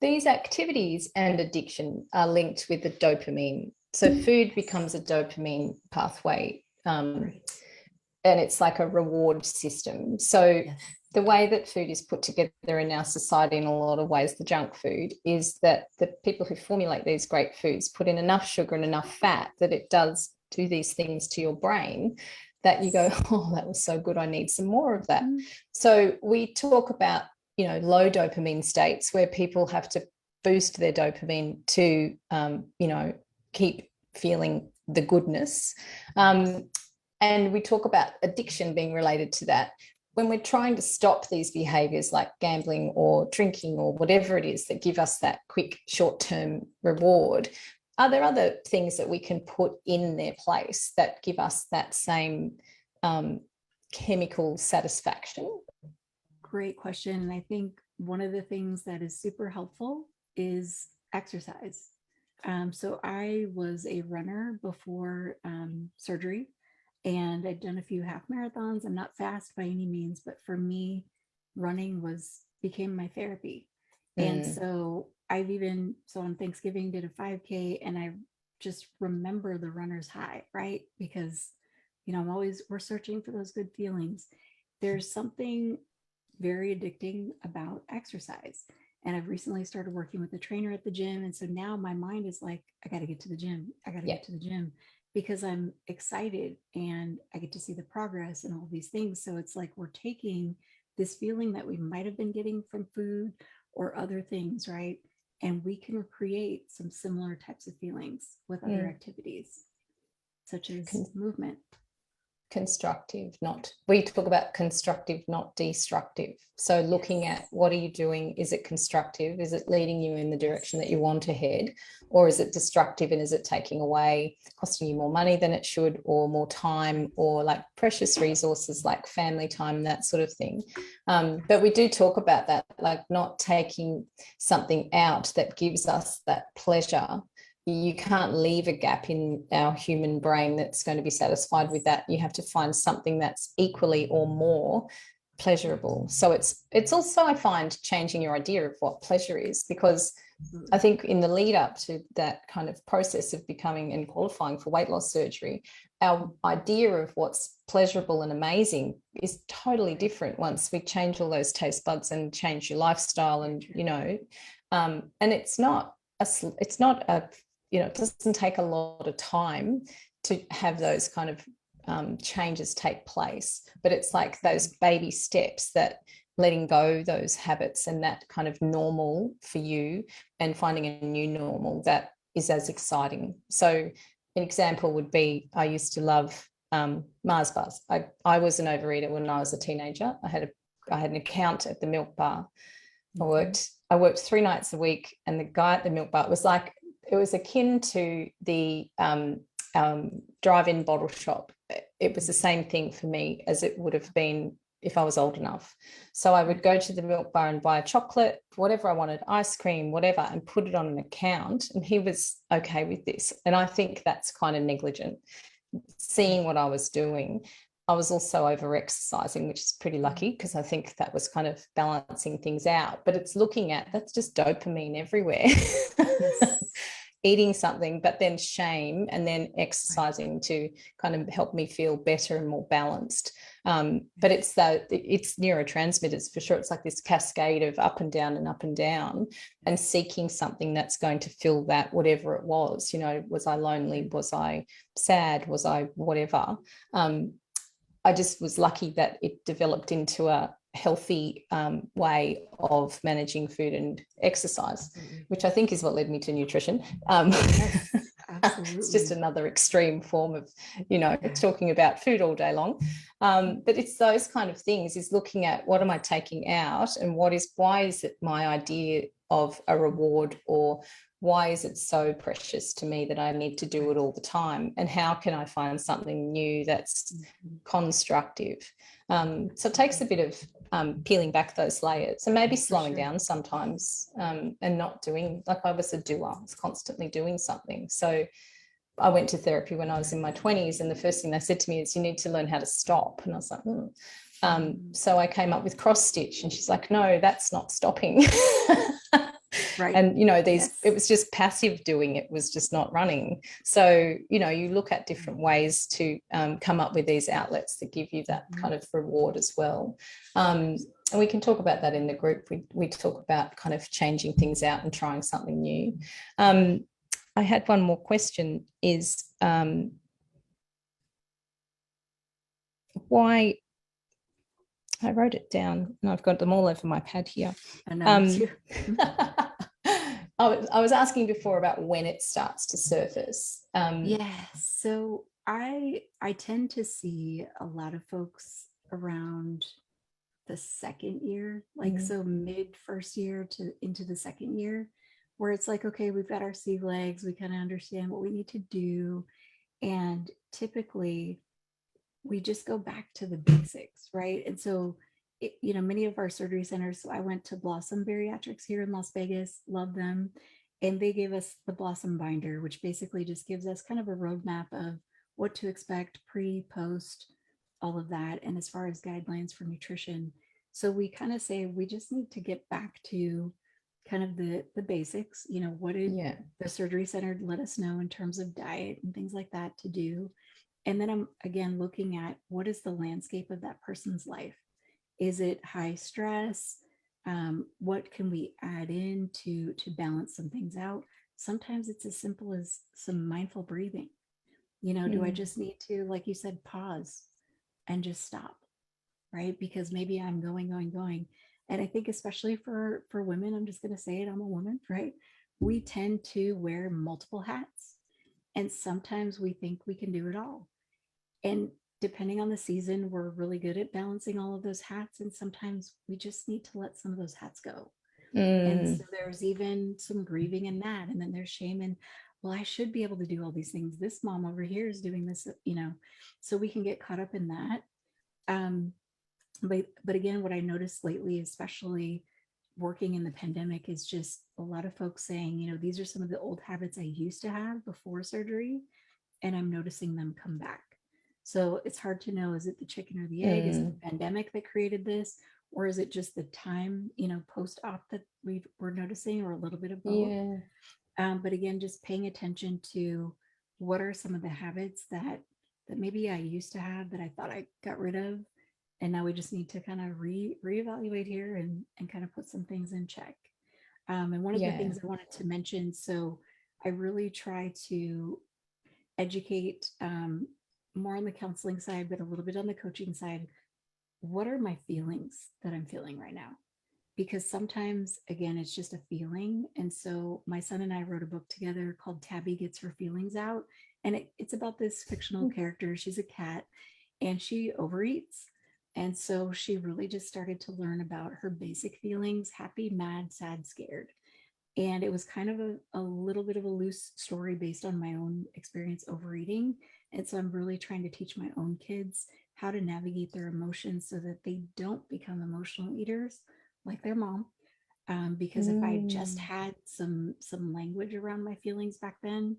These activities and addiction are linked with the dopamine. So food becomes a dopamine pathway, and it's like a reward system. So the way that food is put together in our society, in a lot of ways, the junk food, is that the people who formulate these great foods put in enough sugar and enough fat that it does do these things to your brain that you go, oh, that was so good, I need some more of that. So we talk about low dopamine states where people have to boost their dopamine to, keep feeling the goodness. And we talk about addiction being related to that. When we're trying to stop these behaviors like gambling or drinking or whatever it is that give us that quick short-term reward, are there other things that we can put in their place that give us that same chemical satisfaction? Great question. And I think one of the things that is super helpful is exercise. So I was a runner before surgery, and I'd done a few half marathons. I'm not fast by any means, but for me, running became my therapy. And so on Thanksgiving did a 5K, and I just remember the runner's high, right? Because, we're searching for those good feelings. There's something very addicting about exercise. And I've recently started working with a trainer at the gym. And so now my mind is like, I got to get to the gym. I got to get to the gym because I'm excited and I get to see the progress and all these things. So it's like we're taking this feeling that we might have been getting from food or other things, right? And we can create some similar types of feelings with other activities, such as movement. We talk about constructive, not destructive. So looking at what are you doing? Is it constructive? Is it leading you in the direction that you want to head? Or is it destructive, and is it taking away, costing you more money than it should, or more time, or like precious resources like family time, that sort of thing. But we do talk about that, like not taking something out that gives us that pleasure you can't leave a gap in our human brain that's going to be satisfied with that. You have to find something that's equally or more pleasurable. So it's also, I find, changing your idea of what pleasure is, because I think in the lead up to that kind of process of becoming and qualifying for weight loss surgery, our idea of what's pleasurable and amazing is totally different once we change all those taste buds and change your lifestyle. And and it's not a it doesn't take a lot of time to have those kind of changes take place, but it's like those baby steps, that letting go those habits and that kind of normal for you, and finding a new normal that is as exciting. So an example would be, I used to love Mars bars. I was an overeater when I was a teenager. I had an account at the milk bar. I worked 3 nights a week, and the guy at the milk bar was like, it was akin to the drive-in bottle shop. It was the same thing for me as it would have been if I was old enough. So I would go to the milk bar and buy a chocolate, whatever I wanted, ice cream, whatever, and put it on an account. And he was okay with this. And I think that's kind of negligent. Seeing what I was doing, I was also over exercising, which is pretty lucky, because I think that was kind of balancing things out. But it's looking at, that's just dopamine everywhere. Yes. Eating something, but then shame, and then exercising to kind of help me feel better and more balanced. But it's neurotransmitters for sure. It's like this cascade of up and down and up and down, and seeking something that's going to fill that, whatever it was. Was I lonely? Was I sad? Was I whatever? I just was lucky that it developed into a healthy way of managing food and exercise, which I think is what led me to nutrition. Yes, it's just another extreme form of, talking about food all day long. But it's those kind of things, is looking at, what am I taking out, and why is it my idea of a reward, or why is it so precious to me that I need to do it all the time? And how can I find something new that's constructive? So it takes a bit of peeling back those layers, and maybe slowing down sometimes, and not doing, like I was a doer, I was constantly doing something. So I went to therapy when I was in my 20s, and the first thing they said to me is, you need to learn how to stop. And I was like, so I came up with cross stitch, and she's like, no, that's not stopping. Right. And, it was just passive doing, it was just not running. So, you look at different ways to come up with these outlets that give you that kind of reward as well. And we can talk about that in the group. We talk about kind of changing things out and trying something new. I had one more question, is why, I wrote it down and I've got them all over my pad here. I was asking before about when it starts to surface. So I tend to see a lot of folks around the second year, like so mid first year to into the second year, where it's like, okay, we've got our sea legs, we kind of understand what we need to do. And typically we just go back to the basics, right? And so, many of our surgery centers, so I went to Blossom Bariatrics here in Las Vegas, love them. And they gave us the Blossom binder, which basically just gives us kind of a roadmap of what to expect pre, post, all of that. And as far as guidelines for nutrition. So we kind of say, we just need to get back to kind of the basics, what did the surgery center let us know in terms of diet and things like that to do. And then I'm again looking at, what is the landscape of that person's life? Is it high stress? What can we add in to balance some things out? Sometimes it's as simple as some mindful breathing. Do I just need to, like you said, pause and just stop, right? Because maybe I'm going. And I think especially for women, I'm just going to say it, I'm a woman, right? We tend to wear multiple hats. And sometimes we think we can do it all. And depending on the season, we're really good at balancing all of those hats. And sometimes we just need to let some of those hats go. And so there's even some grieving in that. And then there's shame in, well, I should be able to do all these things. This mom over here is doing this, so we can get caught up in that. But again, what I noticed lately, especially working in the pandemic is just a lot of folks saying, you know, these are some of the old habits I used to have before surgery, and I'm noticing them come back. So it's hard to know, is it the chicken or the egg? Is it the pandemic that created this? Or is it just the time, you know, post-op that we're noticing, or a little bit of both? But again, just paying attention to what are some of the habits that maybe I used to have that I thought I got rid of. And now we just need to kind of reevaluate here and kind of put some things in check. And one of the things I wanted to mention, so I really try to educate more on the counseling side, but a little bit on the coaching side. What are my feelings that I'm feeling right now? Because sometimes, again, it's just a feeling. And so my son and I wrote a book together called Tabby Gets Her Feelings Out. And it's about this fictional character. She's a cat and she overeats. And so she really just started to learn about her basic feelings: happy, mad, sad, scared. And it was kind of a little bit of a loose story based on my own experience overeating. And so I'm really trying to teach my own kids how to navigate their emotions so that they don't become emotional eaters like their mom. Because if I just had some language around my feelings back then,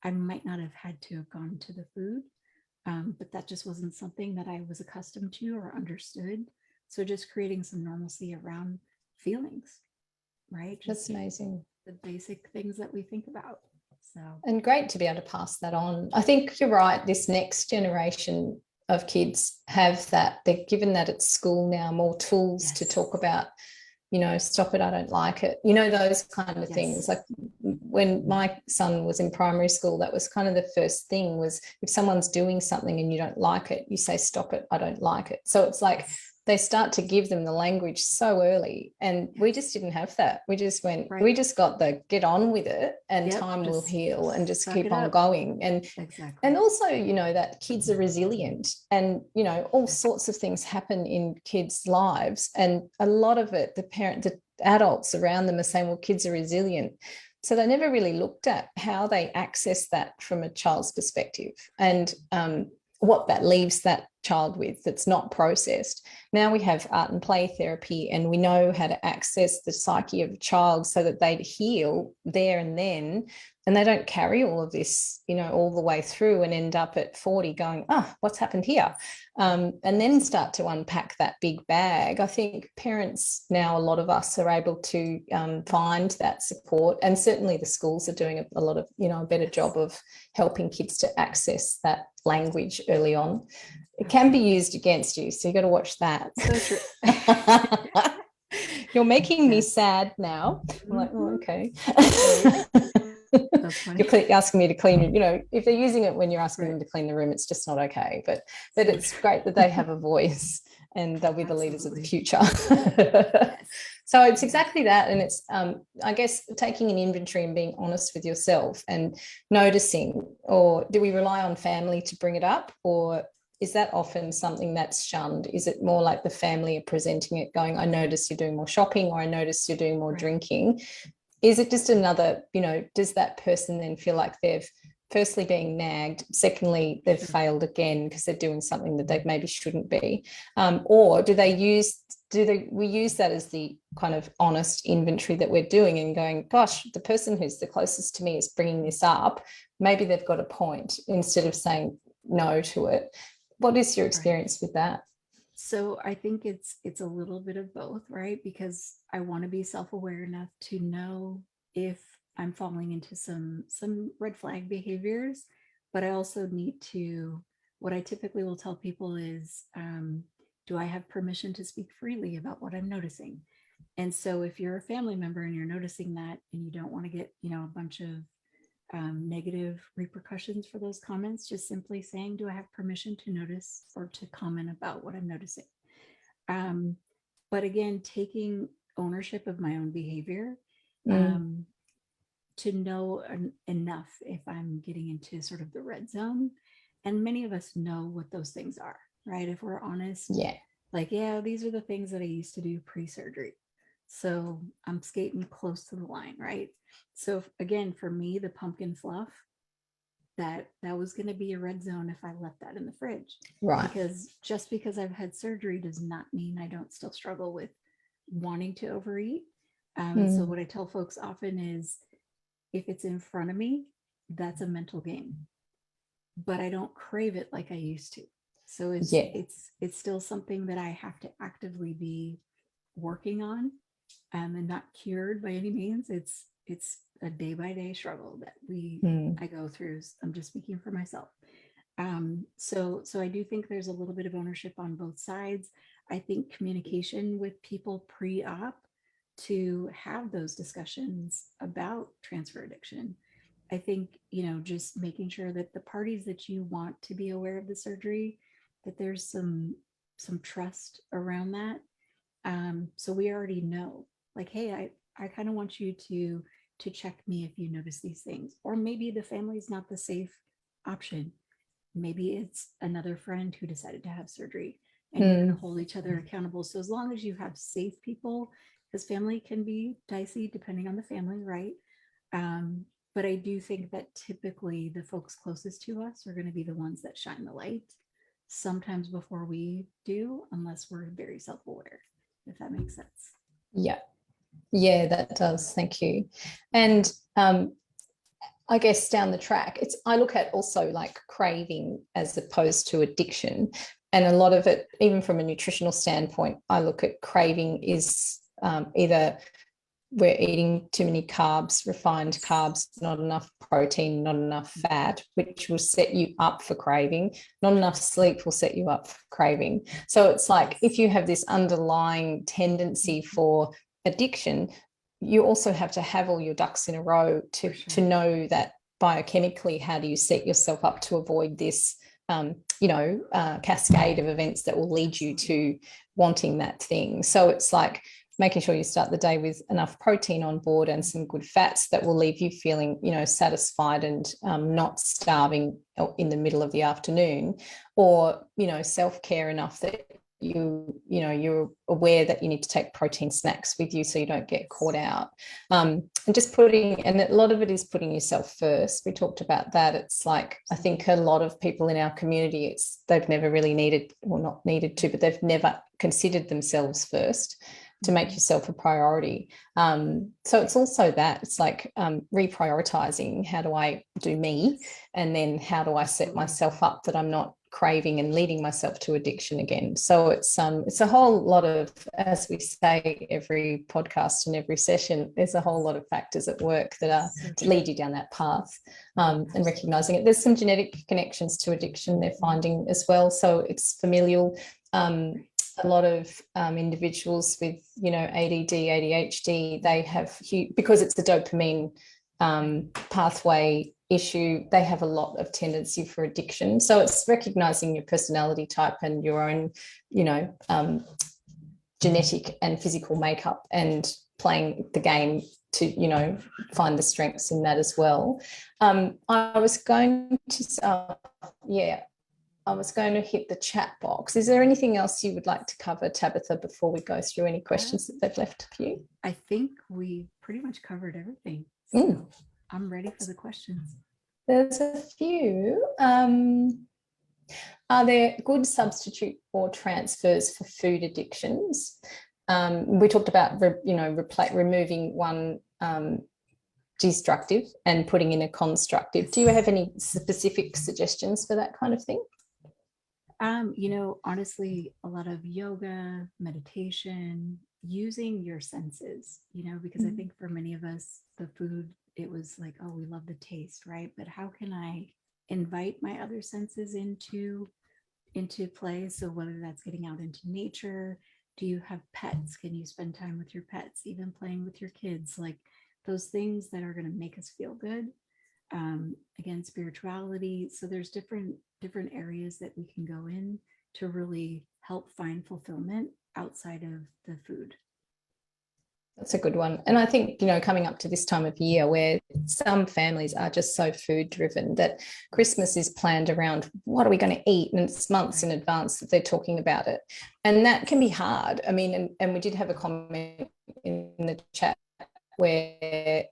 I might not have had to have gone to the food. But that just wasn't something that I was accustomed to or understood. So just creating some normalcy around feelings, right? Just That's amazing. the basic things that we think about. So, and great to be able to pass that on. I think you're right. This next generation of kids have that. They're given that at school now, more tools to talk about, you know, stop it, I don't like it, you know, those kind of things. Like when my son was in primary school, that was kind of the first thing, was if someone's doing something and you don't like it, you say, stop it, I don't like it. So it's like they start to give them the language so early, and we just didn't have that. We just went, we just got the get on with it, and time will heal, and just keep on going. And and also, you know, that kids are resilient, and, you know, all sorts of things happen in kids' lives, and a lot of it, the adults around them are saying, well, kids are resilient. So they never really looked at how they access that from a child's perspective, and what that leaves that child with that's not processed. Now we have art and play therapy, and we know how to access the psyche of a child so that they heal there and then, and they don't carry all of this, you know, all the way through and end up at 40 going, oh, what's happened here? And then start to unpack that big bag. I think parents now, a lot of us are able to find that support, and certainly the schools are doing a lot of, you know, a better job of helping kids to access that language early on. It can be used against you, so you got to watch that. So true. You're making me sad now. I'm like, oh, okay. You're asking me to clean, you know, if they're using it when you're asking them to clean the room, it's just not okay. But it's great that they have a voice, and they'll be the leaders of the future. So it's exactly that. And it's, I guess, taking an inventory and being honest with yourself and noticing. Or do we rely on family to bring it up, or is that often something that's shunned? Is it more like the family are presenting it, going, I notice you're doing more shopping, or I notice you're doing more drinking? Is it just another, you know, does that person then feel like they've firstly being nagged, secondly, they've failed again because they're doing something that they maybe shouldn't be? Or do we use that as the kind of honest inventory that we're doing and going, gosh, the person who's the closest to me is bringing this up. Maybe they've got a point, instead of saying no to it. What is your experience with that? So I think it's a little bit of both, right? Because I want to be self-aware enough to know if I'm falling into some red flag behaviors, but I also need to, what I typically will tell people is, do I have permission to speak freely about what I'm noticing? And so if you're a family member and you're noticing that, and you don't want to get, you know, a bunch of negative repercussions for those comments, just simply saying, do I have permission to notice or to comment about what I'm noticing? But again, taking ownership of my own behavior, to know enough if I'm getting into sort of the red zone. And many of us know what those things are, right? If we're honest, like, yeah, these are the things that I used to do pre-surgery. So I'm skating close to the line, right? So again, for me, the pumpkin fluff, that was going to be a red zone if I left that in the fridge. Right. Because just because I've had surgery does not mean I don't still struggle with wanting to overeat. So what I tell folks often is, if it's in front of me, that's a mental game, but I don't crave it like I used to. So it's still something that I have to actively be working on, and not cured by any means. It's a day by day struggle that I go through. I'm just speaking for myself. So I do think there's a little bit of ownership on both sides. I think communication with people pre-op to have those discussions about transfer addiction. I think, just making sure that the parties that you want to be aware of the surgery, that there's some trust around that. So we already know, like, hey, I kind of want you to check me if you notice these things. Or maybe the family's not the safe option. Maybe it's another friend who decided to have surgery, and you're going to hold each other accountable. So as long as you have safe people, because family can be dicey depending on the family, right? But I do think that typically the folks closest to us are going to be the ones that shine the light, sometimes before we do, unless we're very self-aware, if that makes sense. Yeah, that does. Thank you. And I guess down the track, I look at also like craving as opposed to addiction. And a lot of it, even from a nutritional standpoint, I look at craving is either we're eating too many carbs, refined carbs, not enough protein, not enough fat, which will set you up for craving. Not enough sleep will set you up for craving. So it's like, if you have this underlying tendency for addiction, you also have to have all your ducks in a row to know that biochemically, how do you set yourself up to avoid this cascade of events that will lead you to wanting that thing. So it's like making sure you start the day with enough protein on board and some good fats that will leave you feeling, satisfied and not starving in the middle of the afternoon, or, self-care enough that you're aware that you need to take protein snacks with you so you don't get caught out. And a lot of it is putting yourself first. We talked about that. It's like, I think a lot of people in our community, they've never really not needed to, but they've never considered themselves first, to make yourself a priority. So it's also that, it's like reprioritizing, how do I do me? And then how do I set myself up that I'm not craving and leading myself to addiction again? So it's a whole lot of, as we say every podcast and every session, there's a whole lot of factors at work that are to lead you down that path, and recognizing it. There's some genetic connections to addiction they're finding as well. So it's familial. A lot of individuals with, ADD, ADHD, they have, because it's a dopamine pathway issue, they have a lot of tendency for addiction. So it's recognizing your personality type and your own, genetic and physical makeup, and playing the game to, find the strengths in that as well. I was going to hit the chat box. Is there anything else you would like to cover, Tabitha, before we go through any questions that they've left for you? I think we pretty much covered everything. So I'm ready for the questions. There's a few. Are there good substitute or transfers for food addictions? We talked about, removing one destructive and putting in a constructive. Do you have any specific suggestions for that kind of thing? Honestly, a lot of yoga, meditation, using your senses, because I think for many of us, the food, it was like, oh, we love the taste, right? But how can I invite my other senses into play? So whether that's getting out into nature, do you have pets? Can you spend time with your pets, even playing with your kids? Like those things that are going to make us feel good. Again, spirituality. So there's different areas that we can go in to really help find fulfillment outside of the food. That's a good one. And I think, coming up to this time of year where some families are just so food driven that Christmas is planned around what are we going to eat? And it's months in advance that they're talking about it. And that can be hard. I mean, and we did have a comment in the chat where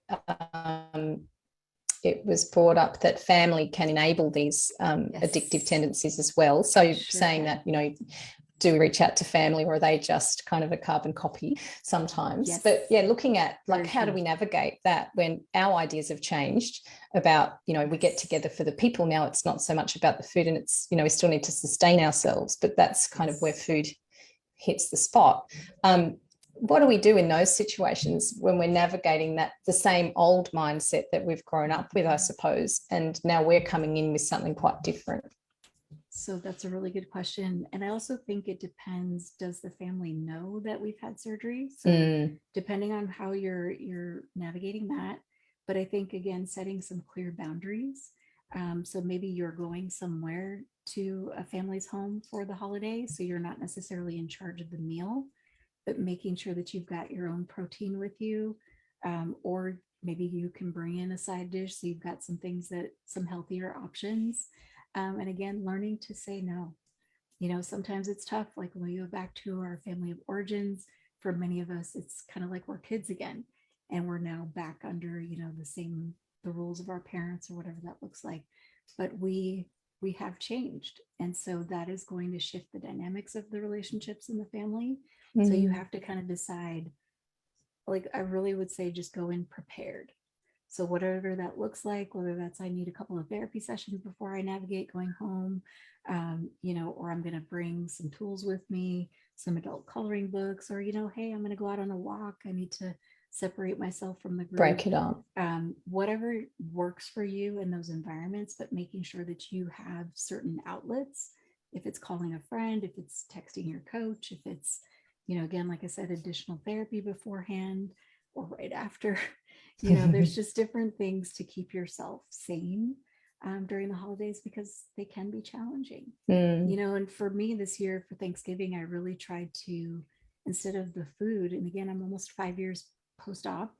it was brought up that family can enable these addictive tendencies as well. So saying that, do we reach out to family, or are they just kind of a carbon copy sometimes? Yes. But yeah, looking at like, Very how do true. we navigate that when our ideas have changed about, you know, we get together for the people now, it's not so much about the food, and it's, you know, we still need to sustain ourselves, but that's kind of where food hits the spot. What do we do in those situations when we're navigating that, the same old mindset that we've grown up with, I suppose, and now we're coming in with something quite different? So that's a really good question. And I also think it depends, does the family know that we've had surgery? So depending on how you're navigating that. But I think, again, setting some clear boundaries. So maybe you're going somewhere to a family's home for the holiday, so you're not necessarily in charge of the meal, but making sure that you've got your own protein with you. Or maybe you can bring in a side dish, so you've got some things that, some healthier options. And again, learning to say no. You know, sometimes it's tough. Like when we go back to our family of origins, for many of us, it's kind of like we're kids again. And we're now back under, you know, the rules of our parents, or whatever that looks like. But we have changed. And so that is going to shift the dynamics of the relationships in the family. So you have to kind of decide, like, I really would say just go in prepared. So whatever that looks like, whether that's I need a couple of therapy sessions before I navigate going home, you know, or I'm going to bring some tools with me, some adult coloring books, or, you know, hey, I'm going to go out on a walk. I need to separate myself from the group. Break it up. Whatever works for you in those environments, but making sure that you have certain outlets. If it's calling a friend, if it's texting your coach, if it's, you know, again, like I said, additional therapy beforehand or right after. You know, there's just different things to keep yourself sane during the holidays, because they can be challenging. You know, and for me this year for Thanksgiving, I really tried to, instead of the food, and again, I'm almost 5 years post-op,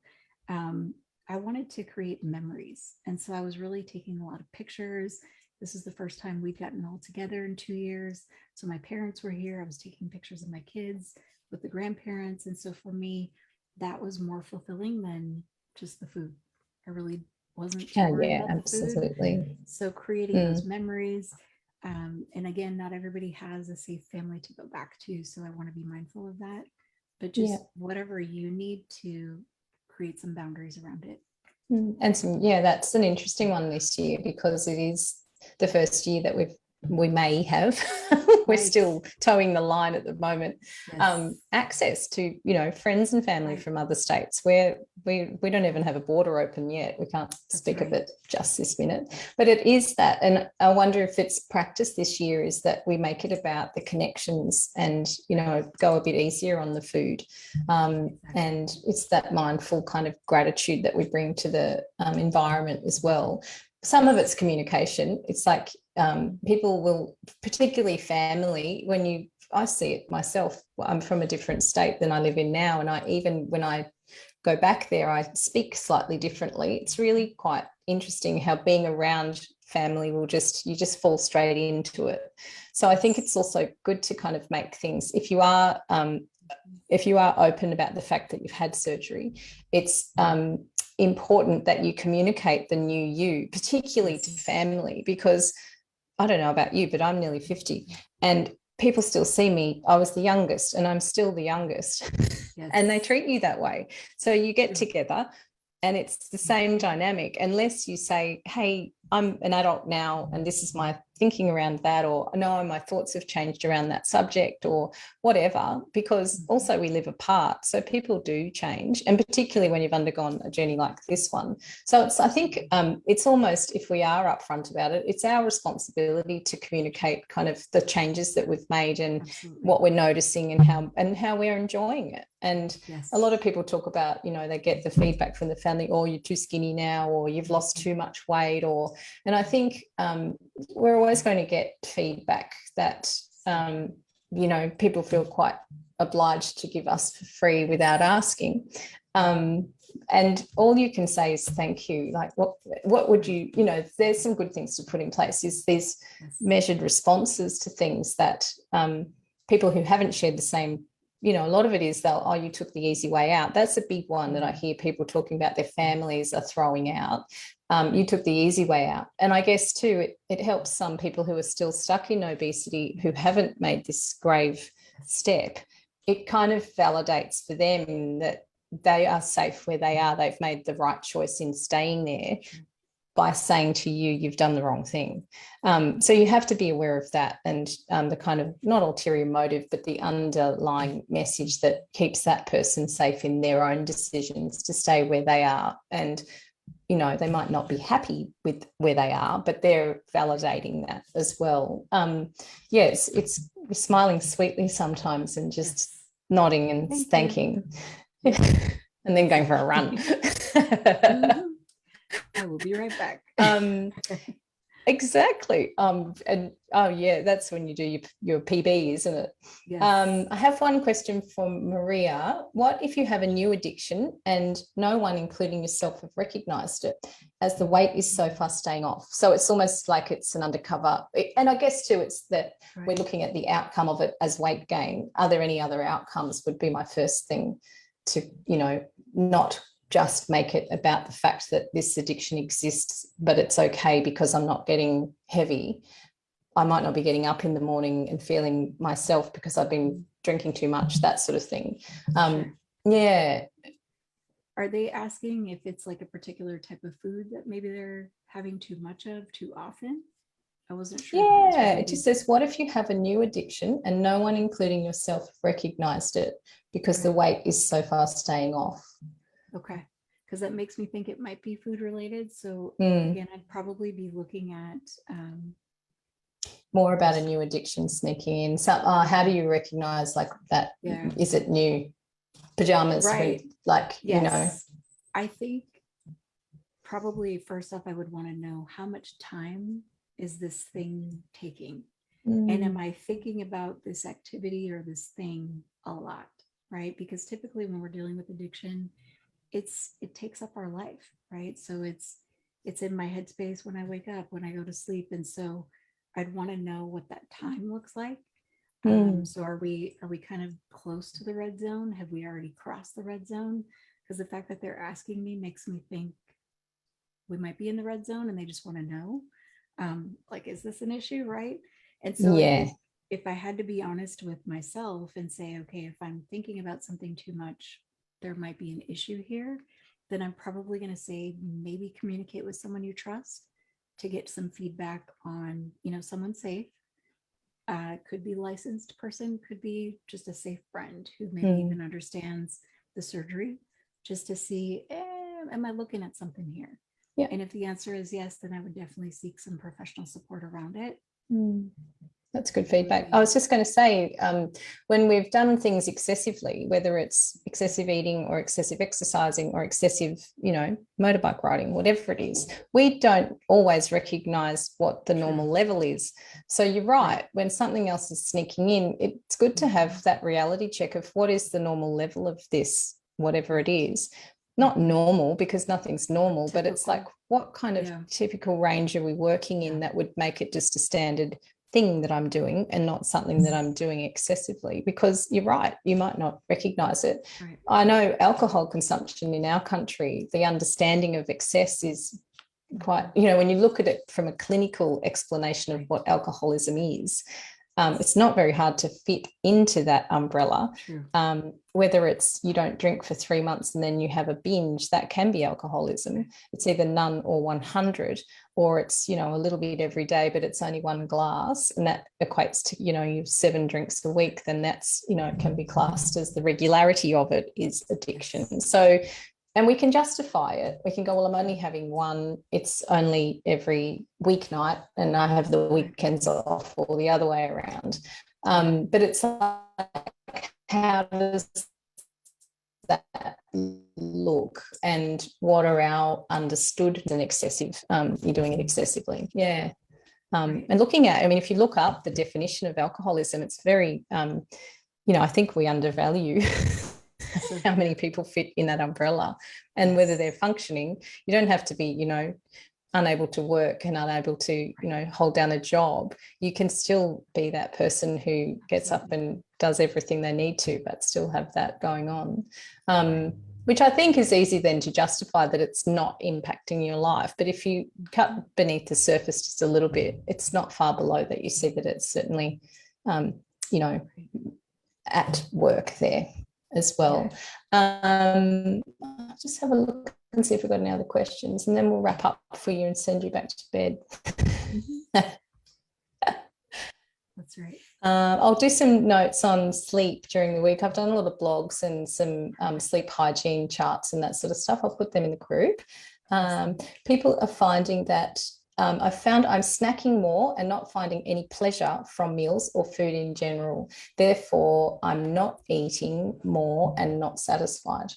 I wanted to create memories. And so I was really taking a lot of pictures. This is the first time we'd gotten all together in 2 years. So my parents were here. I was taking pictures of my kids with the grandparents. And so for me, that was more fulfilling than just the food. I really wasn't too worried about absolutely. the food. So creating those memories. And again, not everybody has a safe family to go back to. So I want to be mindful of that. But just whatever you need to create some boundaries around it. And some, that's an interesting one this year, because it is the first year that we may have we're still towing the line at the moment. Access to, you know, friends and family from other states where we don't even have a border open yet. We can't speak of it just this minute, but it is that. And I wonder if it's practice this year is that we make it about the connections and, you know, go a bit easier on the food. And it's that mindful kind of gratitude that we bring to the environment as well. Some of it's communication. It's like people will, particularly family, I see it myself. I'm from a different state than I live in now. And when I go back there, I speak slightly differently. It's really quite interesting how being around family you just fall straight into it. So I think it's also good to kind of make things, if you are open about the fact that you've had surgery, it's important that you communicate the new you, particularly to family, because I don't know about you, but I'm nearly 50 and people still see me. I was the youngest and I'm still the youngest. And they treat you that way. So you get together and it's the same dynamic, unless you say, hey, I'm an adult now and this is my thinking around that, or no, my thoughts have changed around that subject or whatever, because also we live apart. So people do change, and particularly when you've undergone a journey like this one. So I think it's almost, if we are upfront about it, it's our responsibility to communicate kind of the changes that we've made and what we're noticing and how we're enjoying it. And a lot of people talk about, you know, they get the feedback from the family, oh, you're too skinny now, or you've lost too much weight, and I think we're always going to get feedback that, you know, people feel quite obliged to give us for free without asking. And all you can say is thank you. Like what would you know, there's some good things to put in place, is these measured responses to things that people who haven't shared the same you know, a lot of it is they'll, oh, you took the easy way out. That's a big one that I hear people talking about their families are throwing out. You took the easy way out. And I guess too, it helps some people who are still stuck in obesity, who haven't made this grave step. It kind of validates for them that they are safe where they are. They've made the right choice in staying there by saying to you, you've done the wrong thing. So you have to be aware of that, and the kind of not ulterior motive, but the underlying message that keeps that person safe in their own decisions to stay where they are. And, you know, they might not be happy with where they are, but they're validating that as well. Yes, it's smiling sweetly sometimes and just nodding and thanking. And then going for a run. I will be right back. Exactly. And oh yeah, that's when you do your PB, isn't it? Yes. I have one question from Maria. What if you have a new addiction and no one, including yourself, have recognized it, as the weight is so far staying off? So it's almost like it's an undercover. And I guess too, it's that we're looking at the outcome of it as weight gain. Are there any other outcomes, would be my first thing, to, you know, not just make it about the fact that this addiction exists, but it's okay because I'm not getting heavy. I might not be getting up in the morning and feeling myself because I've been drinking too much, that sort of thing. Sure. Yeah. Are they asking if it's like a particular type of food that maybe they're having too much of too often? I wasn't sure. Yeah, it just says, what if you have a new addiction and no one, including yourself, recognized it because the weight is so far staying off? Okay, because that makes me think it might be food related. So again, I'd probably be looking at more about a new addiction sneaking in. So how do you recognize like that? Yeah. Is it new pajamas? Right. Like, yes. You know. I think probably first off, I would want to know how much time is this thing taking? And am I thinking about this activity or this thing a lot, right? Because typically when we're dealing with addiction, it takes up our life, right? So it's in my headspace when I wake up, when I go to sleep. And so I'd want to know what that time looks like. So are we kind of close to the red zone? Have we already crossed the red zone? Because the fact that they're asking me makes me think we might be in the red zone and they just want to know, like, is this an issue, right? And so if I had to be honest with myself and say, okay, if I'm thinking about something too much, there might be an issue here, then I'm probably going to say, maybe communicate with someone you trust to get some feedback on, you know, someone safe. Could be a licensed person, could be just a safe friend who maybe even understands the surgery, just to see, am I looking at something here? Yeah. And if the answer is yes, then I would definitely seek some professional support around it. That's good feedback. I was just going to say, when we've done things excessively, whether it's excessive eating or excessive exercising or excessive, you know, motorbike riding, whatever it is, we don't always recognize what the normal level is. So you're right. When something else is sneaking in, it's good to have that reality check of what is the normal level of this, whatever it is. Not normal, because nothing's normal, but it's like, what kind of typical range are we working in that would make it just a standard thing that I'm doing and not something that I'm doing excessively? Because you're right, you might not recognize it. Right. I know alcohol consumption in our country, the understanding of excess is quite, you know, when you look at it from a clinical explanation of what alcoholism is, it's not very hard to fit into that umbrella. Whether it's you don't drink for 3 months and then you have a binge, that can be alcoholism. It's either none or 100, or it's, you know, a little bit every day, but it's only 1 glass, and that equates to, you know, you have 7 drinks a week, then that's, you know, it can be classed as the regularity of it is addiction. So, and we can justify it. We can go, well, I'm only having 1. It's only every weeknight and I have the weekends off, or the other way around. But it's like, how does that look, and what are our understood as an excessive? You're doing it excessively. Yeah. And looking at, I mean, if you look up the definition of alcoholism, it's very, you know, I think we undervalue how many people fit in that umbrella and whether they're functioning. You don't have to be, you know, unable to work and unable to, you know, hold down a job, you can still be that person who gets up and does everything they need to, but still have that going on. Which I think is easy then to justify that it's not impacting your life. But if you cut beneath the surface just a little bit, it's not far below that you see that it's certainly, you know, at work there as well. I'll just have a look and see if we've got any other questions, and then we'll wrap up for you and send you back to bed. That's right. I'll do some notes on sleep during the week. I've done a lot of blogs and some sleep hygiene charts and that sort of stuff. I'll put them in the group. People are finding that I've found I'm snacking more and not finding any pleasure from meals or food in general. Therefore, I'm not eating more and not satisfied.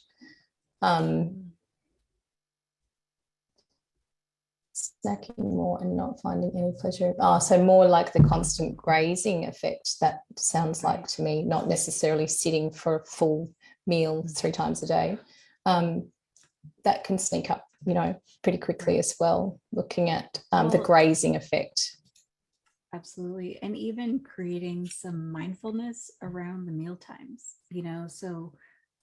Snacking more and not finding any pleasure. So more like the constant grazing effect, that sounds like to me, not necessarily sitting for a full meal 3 times a day. That can sneak up, you know, pretty quickly as well, looking at the grazing effect. Absolutely. And even creating some mindfulness around the meal times, you know, so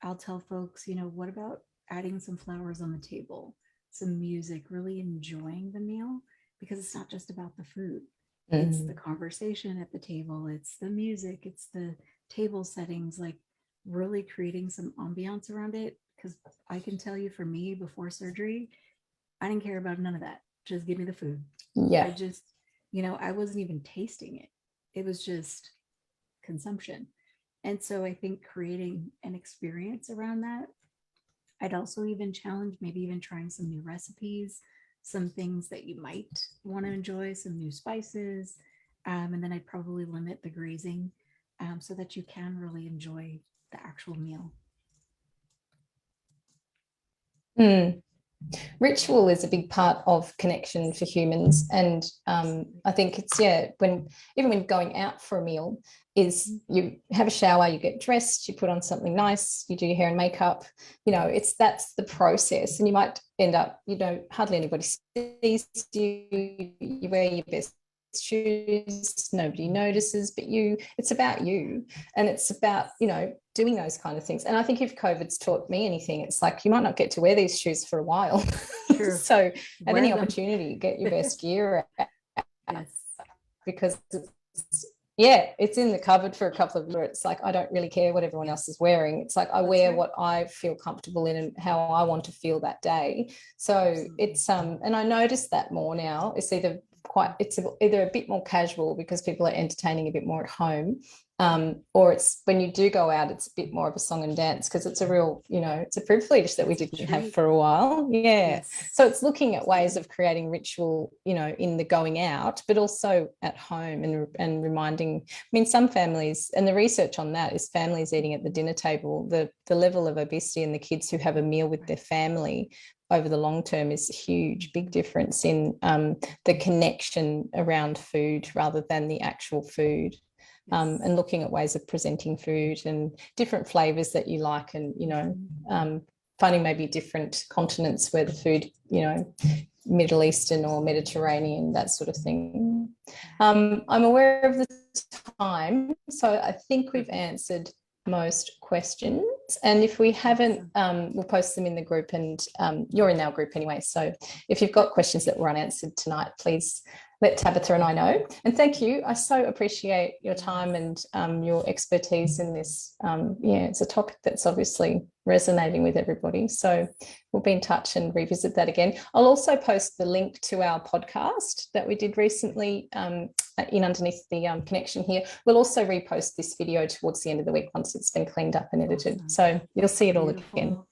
I'll tell folks, you know, what about adding some flowers on the table, some music, really enjoying the meal, because it's not just about the food. It's the conversation at the table, it's the music, it's the table settings, like really creating some ambiance around it. Because I can tell you, for me, before surgery, I didn't care about none of that. Just give me the food. Yeah. I just, you know, I wasn't even tasting it. It was just consumption. And so I think creating an experience around that, I'd also even challenge maybe even trying some new recipes, some things that you might want to enjoy, some new spices. And then I'd probably limit the grazing so that you can really enjoy the actual meal. Ritual is a big part of connection for humans, and I think it's when going out for a meal, is you have a shower, you get dressed, you put on something nice, you do your hair and makeup, you know, that's the process, and you might end up, you know, hardly anybody sees you, you wear your best shoes, nobody notices but you. It's about you, and it's about, you know, doing those kind of things. And I think if COVID's taught me anything, it's like you might not get to wear these shoes for a while. So at any opportunity, get your best gear out. Yes. Because it's in the cupboard for a couple of years. It's like I don't really care what everyone else is wearing. It's like I wear what I feel comfortable in and how I want to feel that day. So it's and I notice that more now. It's either a bit more casual because people are entertaining a bit more at home, or it's when you do go out, it's a bit more of a song and dance, because it's a real, you know, it's a privilege that we didn't have for a while. Yes. So it's looking at ways of creating ritual, you know, in the going out, but also at home, and reminding. I mean, some families, and the research on that is families eating at the dinner table, the level of obesity in the kids who have a meal with their family over the long term is a huge, big difference in the connection around food rather than the actual food. And looking at ways of presenting food and different flavors that you like, and, you know, finding maybe different continents where the food, you know, Middle Eastern or Mediterranean, that sort of thing. I'm aware of the time, so I think we've answered most questions, and if we haven't, we'll post them in the group, and you're in our group anyway, so if you've got questions that were unanswered tonight, please let Tabitha and I know. And thank you. I so appreciate your time and your expertise in this. It's a topic that's obviously resonating with everybody. So we'll be in touch and revisit that again. I'll also post the link to our podcast that we did recently in underneath the connection here. We'll also repost this video towards the end of the week once it's been cleaned up and edited. Awesome. So you'll see it all again.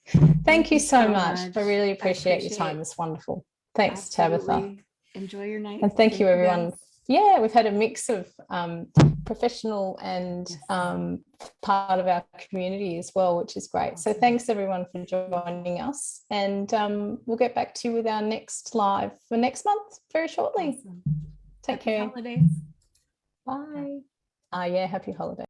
Thank you so much. I really appreciate your time. It's wonderful. Thanks, Tabitha. Enjoy your night. And thank you, everyone. Yeah, we've had a mix of professional and part of our community as well, which is great. So thanks, everyone, for joining us. And we'll get back to you with our next live for next month very shortly. Take care. Happy holidays. Bye. Happy holidays.